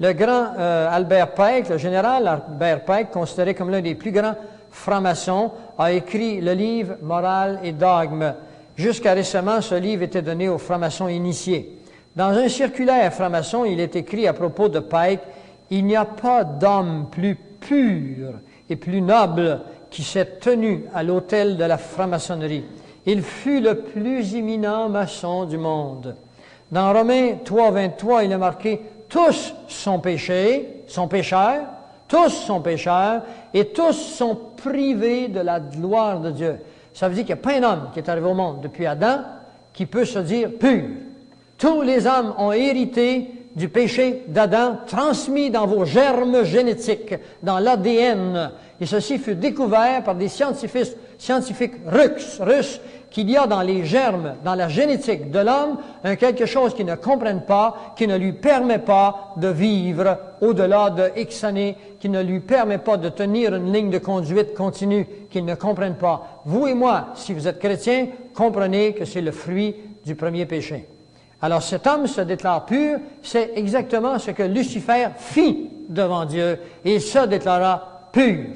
Le grand Albert Pike, le général Albert Pike, considéré comme l'un des plus grands francs-maçons, a écrit le livre « Morale et dogme ». Jusqu'à récemment, ce livre était donné aux francs-maçons initiés. Dans un circulaire franc-maçon, il est écrit à propos de Pike, « Il n'y a pas d'homme plus pur et plus noble qui s'est tenu à l'autel de la franc-maçonnerie. Il fut le plus éminent maçon du monde. » Dans Romains 3, 23, il est marqué, « Tous sont péchés, sont pécheurs, tous sont pécheurs, et tous sont privés de la gloire de Dieu. » Ça veut dire qu'il n'y a pas un homme qui est arrivé au monde depuis Adam qui peut se dire pur. Tous les hommes ont hérité du péché d'Adam transmis dans vos germes génétiques, dans l'ADN. Et ceci fut découvert par des scientifiques russes qu'il y a dans les germes, dans la génétique de l'homme, quelque chose qu'ils ne comprennent pas, qui ne lui permet pas de vivre au-delà de X années, qui ne lui permet pas de tenir une ligne de conduite continue, qu'ils ne comprennent pas. Vous et moi, si vous êtes chrétiens, comprenez que c'est le fruit du premier péché. Alors cet homme se déclare pur, c'est exactement ce que Lucifer fit devant Dieu, et il se déclara pur.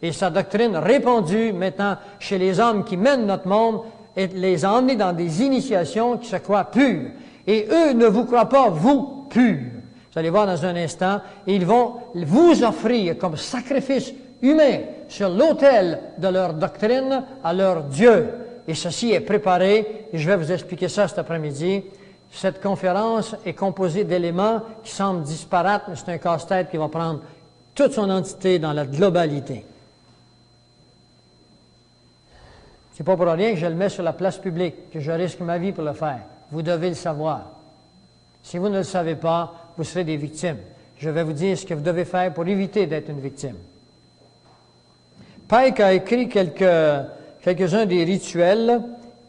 Et sa doctrine répandue maintenant chez les hommes qui mènent notre monde et les a emmenés dans des initiations qui se croient pures. Et eux ne vous croient pas, vous, purs. Vous allez voir dans un instant, ils vont vous offrir comme sacrifice humain sur l'autel de leur doctrine à leur Dieu. Et ceci est préparé, et je vais vous expliquer ça cet après-midi. Cette conférence est composée d'éléments qui semblent disparates, mais c'est un casse-tête qui va prendre toute son entité dans la globalité. C'est pas pour rien que je le mets sur la place publique, que je risque ma vie pour le faire. Vous devez le savoir. Si vous ne le savez pas, vous serez des victimes. Je vais vous dire ce que vous devez faire pour éviter d'être une victime. Pike a écrit quelques-uns des rituels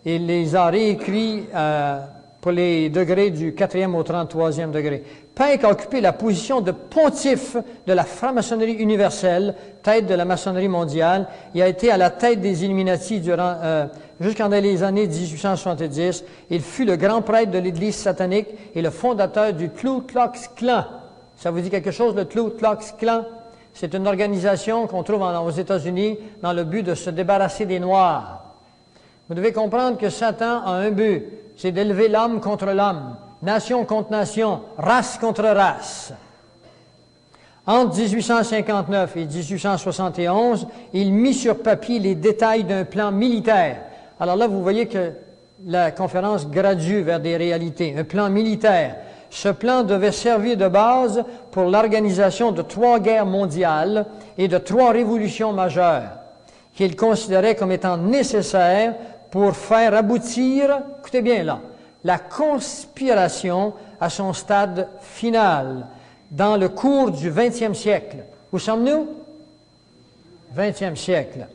et les a réécrits pour les degrés du 4e au 33e degré. Pike a occupé la position de pontife de la franc-maçonnerie universelle, tête de la maçonnerie mondiale. Il a été à la tête des Illuminati jusqu'en les années 1870. Il fut le grand prêtre de l'Église satanique et le fondateur du Ku Klux Klan. Ça vous dit quelque chose, le Ku Klux Klan? C'est une organisation qu'on trouve aux États-Unis dans le but de se débarrasser des Noirs. Vous devez comprendre que Satan a un but, c'est d'élever l'homme contre l'homme, nation contre nation, race contre race. Entre 1859 et 1871, il mit sur papier les détails d'un plan militaire Alors là, vous voyez que la conférence gradue vers des réalités, un plan militaire. Ce plan devait servir de base pour l'organisation de 3 guerres mondiales et de 3 révolutions majeures qu'il considérait comme étant nécessaires pour faire aboutir, écoutez bien là, la conspiration à son stade final dans le cours du 20e siècle. Où sommes-nous? 20e siècle.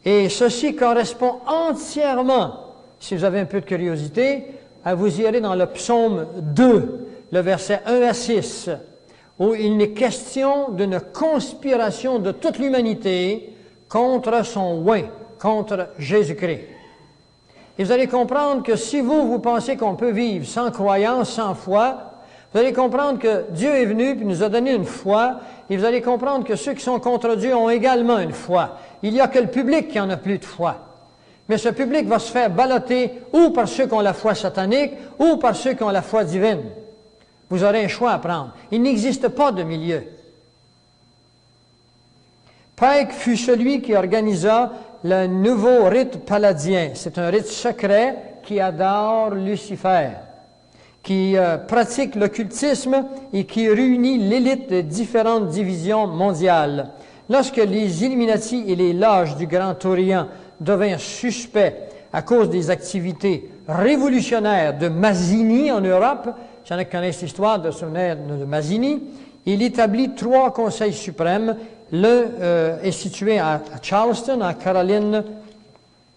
Et ceci correspond entièrement, si vous avez un peu de curiosité, à vous irez dans le psaume 2, le verset 1 à 6, où il est question d'une conspiration de toute l'humanité contre son oint, contre Jésus-Christ. Et vous allez comprendre que si vous pensez qu'on peut vivre sans croyance, sans foi, vous allez comprendre que Dieu est venu et nous a donné une foi, et vous allez comprendre que ceux qui sont contre Dieu ont également une foi. Il n'y a que le public qui en a plus de foi. Mais ce public va se faire balloter ou par ceux qui ont la foi satanique ou par ceux qui ont la foi divine. Vous aurez un choix à prendre. Il n'existe pas de milieu. Pike fut celui qui organisa le nouveau rite palladien. C'est un rite secret qui adore Lucifer, qui pratique l'occultisme et qui réunit l'élite de différentes divisions mondiales. Lorsque les Illuminati et les loges du Grand Orient devinrent suspects à cause des activités révolutionnaires de Mazzini en Europe, il y en a qui connaissent l'histoire de Mazzini, il établit 3 conseils suprêmes. L'un est situé à Charleston, en Caroline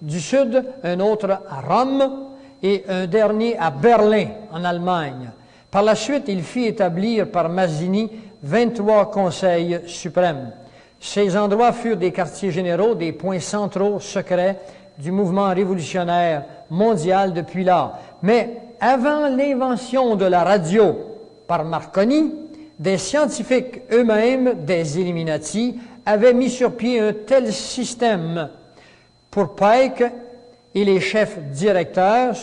du Sud, un autre à Rome et un dernier à Berlin, en Allemagne. Par la suite, il fit établir par Mazzini 23 conseils suprêmes. Ces endroits furent des quartiers généraux, des points centraux secrets du mouvement révolutionnaire mondial depuis lors. Mais avant l'invention de la radio par Marconi, des scientifiques eux-mêmes, des Illuminati, avaient mis sur pied un tel système pour Pike et les chefs directeurs,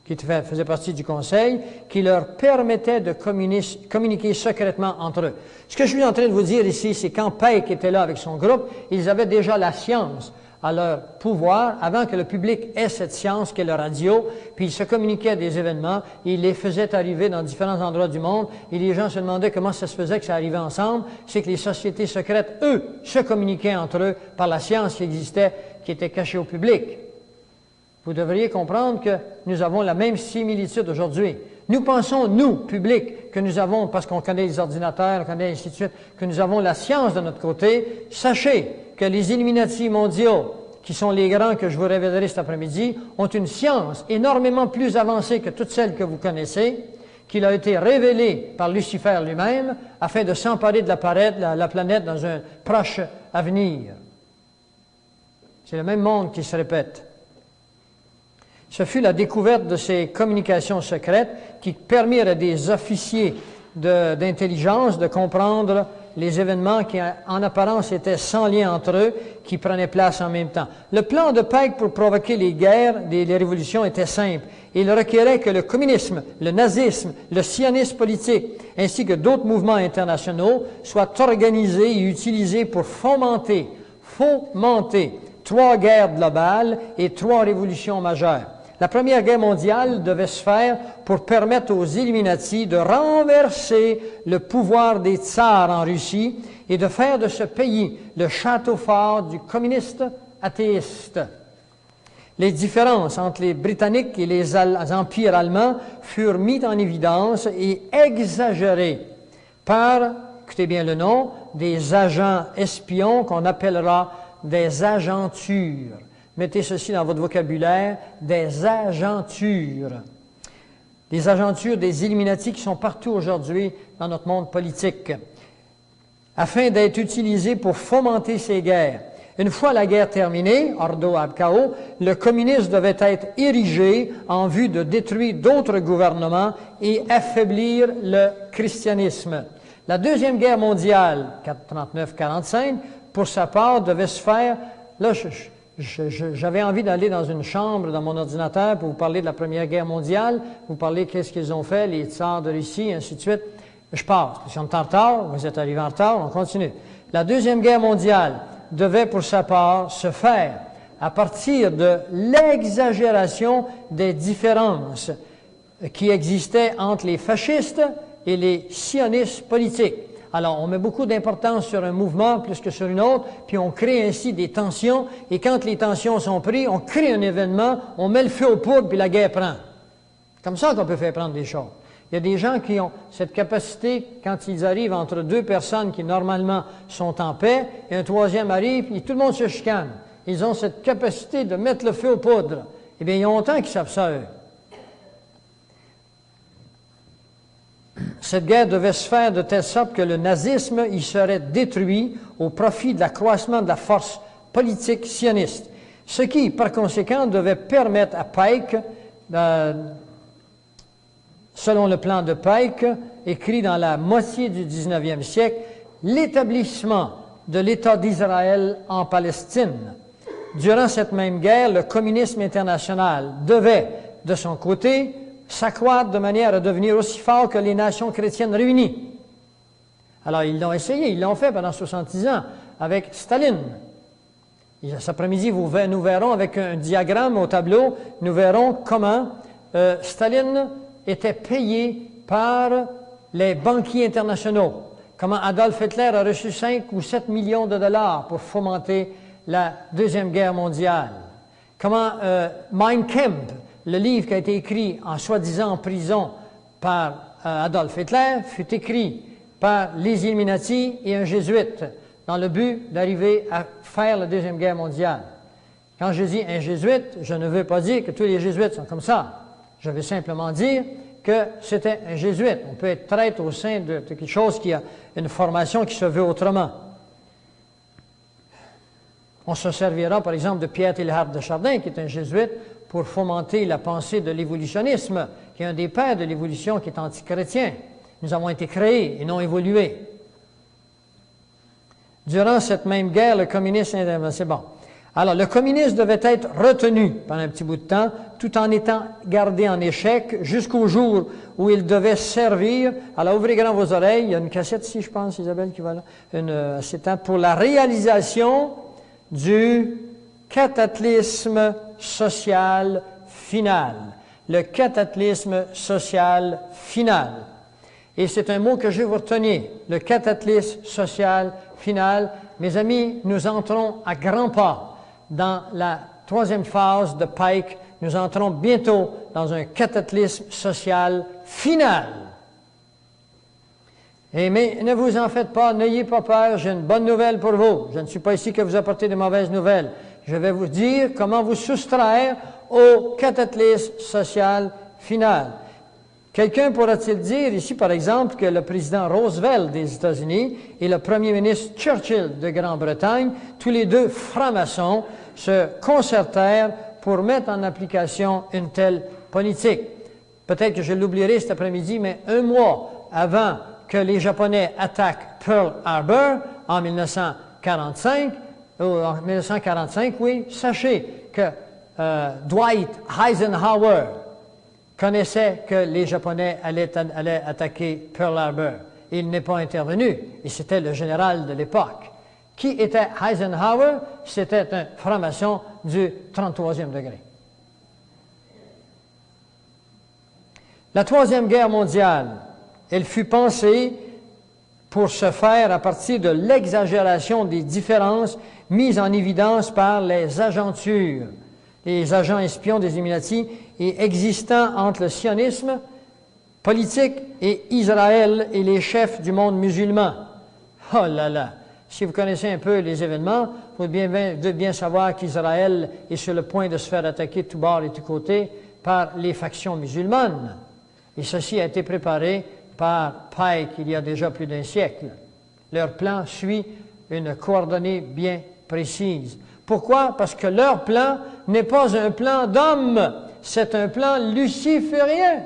qui faisaient partie du conseil, qui leur permettait de communiquer secrètement entre eux. Ce que je suis en train de vous dire ici, c'est quand Pike était là avec son groupe, ils avaient déjà la science à leur pouvoir, avant que le public ait cette science qu'est la radio, puis ils se communiquaient des événements, ils les faisaient arriver dans différents endroits du monde, et les gens se demandaient comment ça se faisait que ça arrivait ensemble. C'est que les sociétés secrètes, eux, se communiquaient entre eux par la science qui existait, qui était cachée au public. Vous devriez comprendre que nous avons la même similitude aujourd'hui. Nous pensons, nous, public, que nous avons, parce qu'on connaît les ordinateurs, on connaît ainsi de suite, que nous avons la science de notre côté. Sachez que les Illuminati mondiaux, qui sont les grands que je vous révélerai cet après-midi, ont une science énormément plus avancée que toutes celles que vous connaissez, qu'il a été révélée par Lucifer lui-même, afin de s'emparer de la planète dans un proche avenir. C'est le même monde qui se répète. Ce fut la découverte de ces communications secrètes qui permirent à des officiers d'intelligence de comprendre les événements qui, en apparence, étaient sans lien entre eux, qui prenaient place en même temps. Le plan de Pike pour provoquer les guerres, les révolutions, était simple. Il requérait que le communisme, le nazisme, le sionisme politique, ainsi que d'autres mouvements internationaux, soient organisés et utilisés pour fomenter 3 guerres globales et 3 révolutions majeures. La Première Guerre mondiale devait se faire pour permettre aux Illuminati de renverser le pouvoir des tsars en Russie et de faire de ce pays le château fort du communiste athéiste. Les différences entre les Britanniques et les empires allemands furent mises en évidence et exagérées par, écoutez bien le nom, des agents espions qu'on appellera des agentures. Mettez ceci dans votre vocabulaire, des agentures. Les agentures des Illuminati qui sont partout aujourd'hui dans notre monde politique, afin d'être utilisées pour fomenter ces guerres. Une fois la guerre terminée, ordo ab chaos, le communisme devait être érigé en vue de détruire d'autres gouvernements et affaiblir le christianisme. La Deuxième Guerre mondiale, 39-45, pour sa part, devait se faire... Là, j'avais envie d'aller dans une chambre, dans mon ordinateur, pour vous parler de la Première Guerre mondiale, vous parler qu'est-ce qu'ils ont fait, les tsars de Russie, ainsi de suite. Je passe. Si on est en retard, vous êtes arrivé en retard, on continue. La Deuxième Guerre mondiale devait, pour sa part, se faire à partir de l'exagération des différences qui existaient entre les fascistes et les sionistes politiques. Alors, on met beaucoup d'importance sur un mouvement plus que sur une autre, puis on crée ainsi des tensions, et quand les tensions sont prises, on crée un événement, on met le feu aux poudres, puis la guerre prend. C'est comme ça qu'on peut faire prendre des choses. Il y a des gens qui ont cette capacité, quand ils arrivent entre deux personnes qui normalement sont en paix, et un troisième arrive, et tout le monde se chicane. Ils ont cette capacité de mettre le feu aux poudres. Eh bien, il y a longtemps qu'ils savent ça, eux. Cette guerre devait se faire de telle sorte que le nazisme y serait détruit au profit de l'accroissement de la force politique sioniste. Ce qui, par conséquent, devait permettre à Pike, selon le plan de Pike, écrit dans la moitié du 19e siècle, l'établissement de l'État d'Israël en Palestine. Durant cette même guerre, le communisme international devait, de son côté, s'accroître de manière à devenir aussi fort que les nations chrétiennes réunies. Alors, ils l'ont essayé, ils l'ont fait pendant 70 ans avec Staline. Et cet après-midi, nous verrons avec un diagramme au tableau, nous verrons comment Staline était payé par les banquiers internationaux. Comment Adolf Hitler a reçu 5 ou 7 millions de dollars pour fomenter la Deuxième Guerre mondiale. Comment Mein Kampf, le livre qui a été écrit en soi-disant en prison par Adolf Hitler, fut écrit par les Illuminati et un jésuite dans le but d'arriver à faire la Deuxième Guerre mondiale. Quand je dis un jésuite, je ne veux pas dire que tous les jésuites sont comme ça. Je veux simplement dire que c'était un jésuite. On peut être traître au sein de quelque chose qui a une formation qui se veut autrement. On se servira, par exemple, de Pierre Teilhard de Chardin, qui est un jésuite, pour fomenter la pensée de l'évolutionnisme, qui est un des pères de l'évolution qui est antichrétien. Nous avons été créés et non évolués. Durant cette même guerre, le communisme... C'est bon. Alors, le communisme devait être retenu pendant un petit bout de temps, tout en étant gardé en échec jusqu'au jour où il devait servir. Alors, ouvrez grand vos oreilles. Il y a une cassette ici, je pense, Isabelle, qui va là. Pour la réalisation du cataclysme social final. Le cataclysme social final. Et c'est un mot que je vais vous retenir. Le cataclysme social final. Mes amis, nous entrons à grands pas dans la troisième phase de Pike. Nous entrons bientôt dans un cataclysme social final. Mais ne vous en faites pas, n'ayez pas peur, j'ai une bonne nouvelle pour vous. Je ne suis pas ici que vous apporter de mauvaises nouvelles. Je vais vous dire comment vous soustraire au cataclysme social final. Quelqu'un pourra-t-il dire ici, par exemple, que le président Roosevelt des États-Unis et le premier ministre Churchill de Grande-Bretagne, tous les deux francs-maçons, se concertèrent pour mettre en application une telle politique. Peut-être que je l'oublierai cet après-midi, mais un mois avant que les Japonais attaquent Pearl Harbor en 1945, oui, sachez que Dwight Eisenhower connaissait que les Japonais allaient attaquer Pearl Harbor. Il n'est pas intervenu, et c'était le général de l'époque. Qui était Eisenhower? C'était un franc-maçon du 33e degré. La Troisième Guerre mondiale, elle fut pensée pour se faire à partir de l'exagération des différences mises en évidence par les agentures, les agents espions des Illuminati et existants entre le sionisme politique et Israël et les chefs du monde musulman. Oh là là! Si vous connaissez un peu les événements, vous devez bien savoir qu'Israël est sur le point de se faire attaquer de tous bords et de tous côtés par les factions musulmanes. Et ceci a été préparé par Pike il y a déjà plus d'un siècle. Leur plan suit une coordonnée bien précise. Pourquoi? Parce que leur plan n'est pas un plan d'homme, c'est un plan luciférien.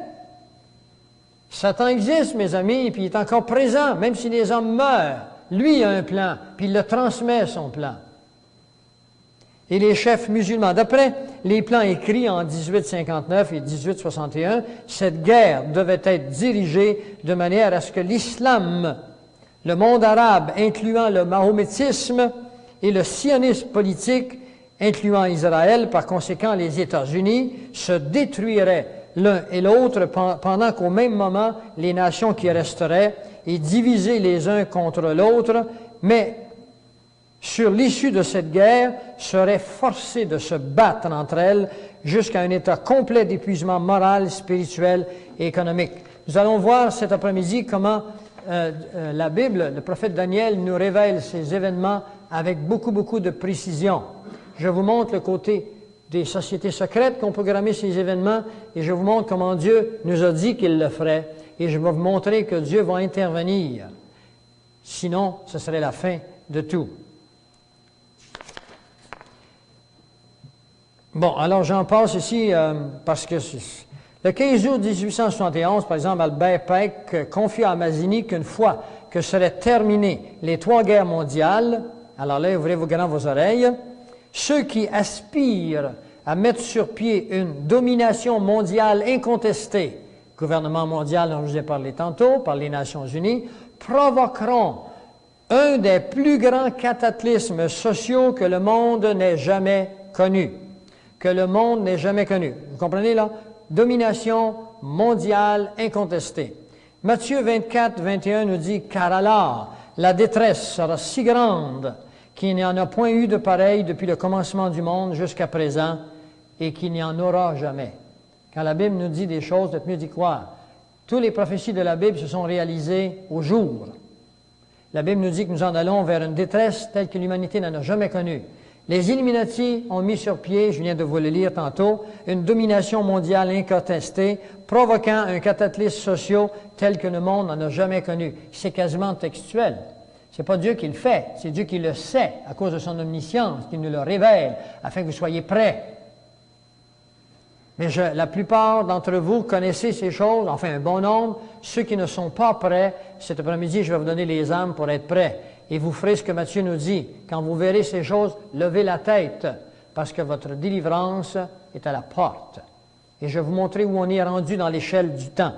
Satan existe, mes amis, puis il est encore présent, même si les hommes meurent. Lui a un plan, puis il le transmet, son plan. Et les chefs musulmans, d'après les plans écrits en 1859 et 1861, cette guerre devait être dirigée de manière à ce que l'islam, le monde arabe, incluant le mahométisme et le sionisme politique, incluant Israël, par conséquent les États-Unis, se détruiraient l'un et l'autre pendant qu'au même moment, les nations qui resteraient et divisées les uns contre l'autre, mais sur l'issue de cette guerre, seraient forcées de se battre entre elles jusqu'à un état complet d'épuisement moral, spirituel et économique. Nous allons voir cet après-midi comment la Bible, le prophète Daniel, nous révèle ces événements avec beaucoup de précision. Je vous montre le côté des sociétés secrètes qui ont programmé ces événements et je vous montre comment Dieu nous a dit qu'il le ferait et je vais vous montrer que Dieu va intervenir. Sinon, ce serait la fin de tout. Bon, alors j'en passe ici parce que le 15 août 1871, par exemple, Albert Pike confia à Mazzini qu'une fois que seraient terminées les 3 guerres mondiales, alors là, ouvrez vos grandes oreilles, ceux qui aspirent à mettre sur pied une domination mondiale incontestée, gouvernement mondial dont je vous ai parlé tantôt, par les Nations Unies, provoqueront un des plus grands cataclysmes sociaux que le monde n'ait jamais connu. Que le monde n'ait jamais connu. Vous comprenez là? Domination mondiale incontestée. Matthieu 24, 21 nous dit « Car alors, la détresse sera si grande qu'il n'y en a point eu de pareil depuis le commencement du monde jusqu'à présent et qu'il n'y en aura jamais. » Quand la Bible nous dit des choses, c'est mieux d'y croire. Toutes les prophéties de la Bible se sont réalisées au jour. La Bible nous dit que nous en allons vers une détresse telle que l'humanité n'en a jamais connue. Les Illuminati ont mis sur pied, je viens de vous le lire tantôt, une domination mondiale incontestée, provoquant un cataclysme social tel que le monde n'en a jamais connu. C'est quasiment textuel. C'est pas Dieu qui le fait, c'est Dieu qui le sait à cause de son omniscience, qui nous le révèle, afin que vous soyez prêts. Mais la plupart d'entre vous connaissez ces choses, enfin un bon nombre. Ceux qui ne sont pas prêts, cet après-midi, je vais vous donner les armes pour être prêts. Et vous ferez ce que Matthieu nous dit. Quand vous verrez ces choses, levez la tête, parce que votre délivrance est à la porte. Et je vais vous montrer où on est rendu dans l'échelle du temps.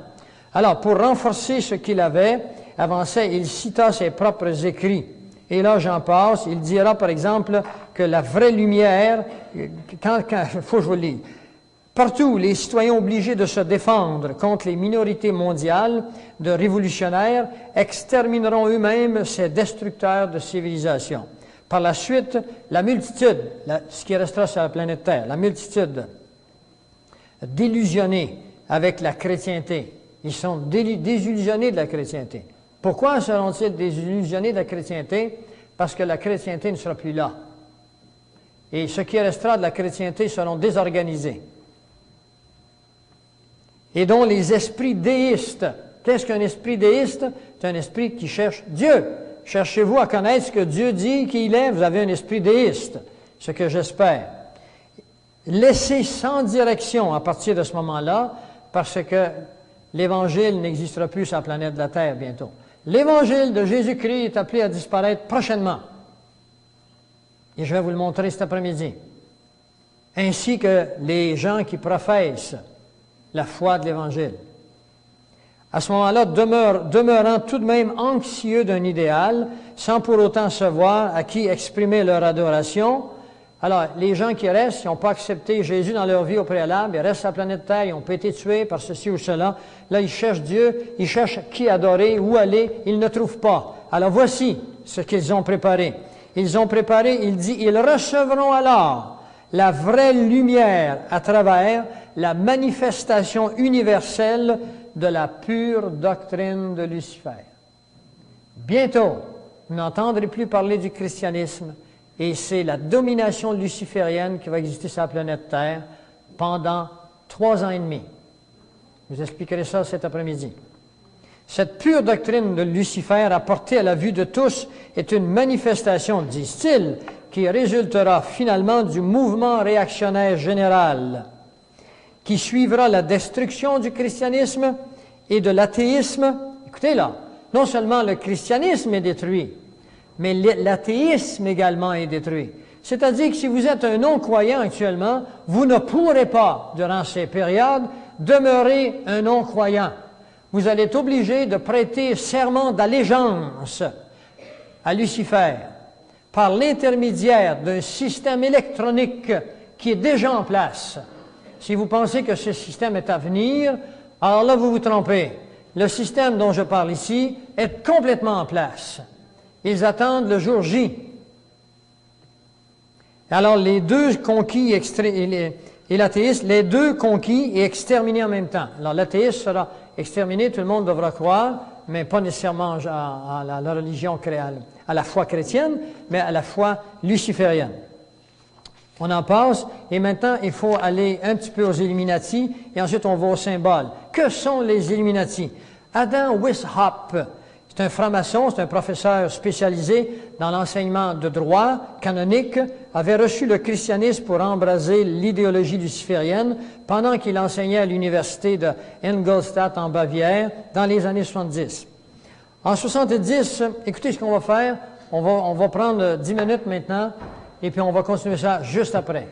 Alors, pour renforcer ce qu'il avait, avançait, il cita ses propres écrits. Et là, j'en passe, il dira, par exemple, que la vraie lumière, faut que je vous le lise. Partout, les citoyens obligés de se défendre contre les minorités mondiales de révolutionnaires extermineront eux-mêmes ces destructeurs de civilisation. Par la suite, la multitude, ce qui restera sur la planète Terre, la multitude délusionnés avec la chrétienté. Ils sont désillusionnés de la chrétienté. Pourquoi seront-ils désillusionnés de la chrétienté? Parce que la chrétienté ne sera plus là. Et ce qui restera de la chrétienté seront désorganisés. Et dont les esprits déistes. Qu'est-ce qu'un esprit déiste? C'est un esprit qui cherche Dieu. Cherchez-vous à connaître ce que Dieu dit qu'il est, vous avez un esprit déiste, ce que j'espère. Laissez sans direction à partir de ce moment-là, parce que l'Évangile n'existera plus sur la planète de la Terre bientôt. L'Évangile de Jésus-Christ est appelé à disparaître prochainement. Et je vais vous le montrer cet après-midi. Ainsi que les gens qui professent la foi de l'Évangile. À ce moment-là, demeurant tout de même anxieux d'un idéal, sans pour autant savoir à qui exprimer leur adoration. Alors, les gens qui restent, ils n'ont pas accepté Jésus dans leur vie au préalable, ils restent sur la planète Terre, ils ont été tués par ceci ou cela. Là, ils cherchent Dieu, ils cherchent qui adorer, où aller, ils ne trouvent pas. Alors, voici ce qu'ils ont préparé. Ils ont préparé, il dit, ils recevront alors la vraie lumière à travers la manifestation universelle de la pure doctrine de Lucifer. Bientôt, vous n'entendrez plus parler du christianisme et c'est la domination luciférienne qui va exister sur la planète Terre pendant 3 ans et demi. Je vous expliquerai ça cet après-midi. Cette pure doctrine de Lucifer, apportée à la vue de tous, est une manifestation, disent-ils, qui résultera finalement du mouvement réactionnaire général, qui suivra la destruction du christianisme et de l'athéisme. Écoutez là, non seulement le christianisme est détruit, mais l'athéisme également est détruit. C'est-à-dire que si vous êtes un non-croyant actuellement, vous ne pourrez pas, durant ces périodes, demeurer un non-croyant. Vous allez être obligé de prêter serment d'allégeance à Lucifer. par l'intermédiaire d'un système électronique qui est déjà en place. Si vous pensez que ce système est à venir, alors là, vous vous trompez. Le système dont je parle ici est complètement en place. Ils attendent le jour J. Alors, les deux conquis et l'athéiste, les deux conquis et exterminés en même temps. Alors, l'athéiste sera exterminé, tout le monde devra croire, mais pas nécessairement à la religion, à la foi chrétienne, mais à la foi luciférienne. On en passe, et maintenant, il faut aller un petit peu aux Illuminati, et ensuite on va aux symboles. Que sont les Illuminati? Adam Weishaupt, c'est un franc-maçon, c'est un professeur spécialisé dans l'enseignement de droit canonique, avait reçu le christianisme pour embraser l'idéologie luciférienne pendant qu'il enseignait à l'université de Ingolstadt en Bavière dans les années 70. En 70, écoutez ce qu'on va faire, on va prendre 10 minutes maintenant, et puis on va continuer ça juste après.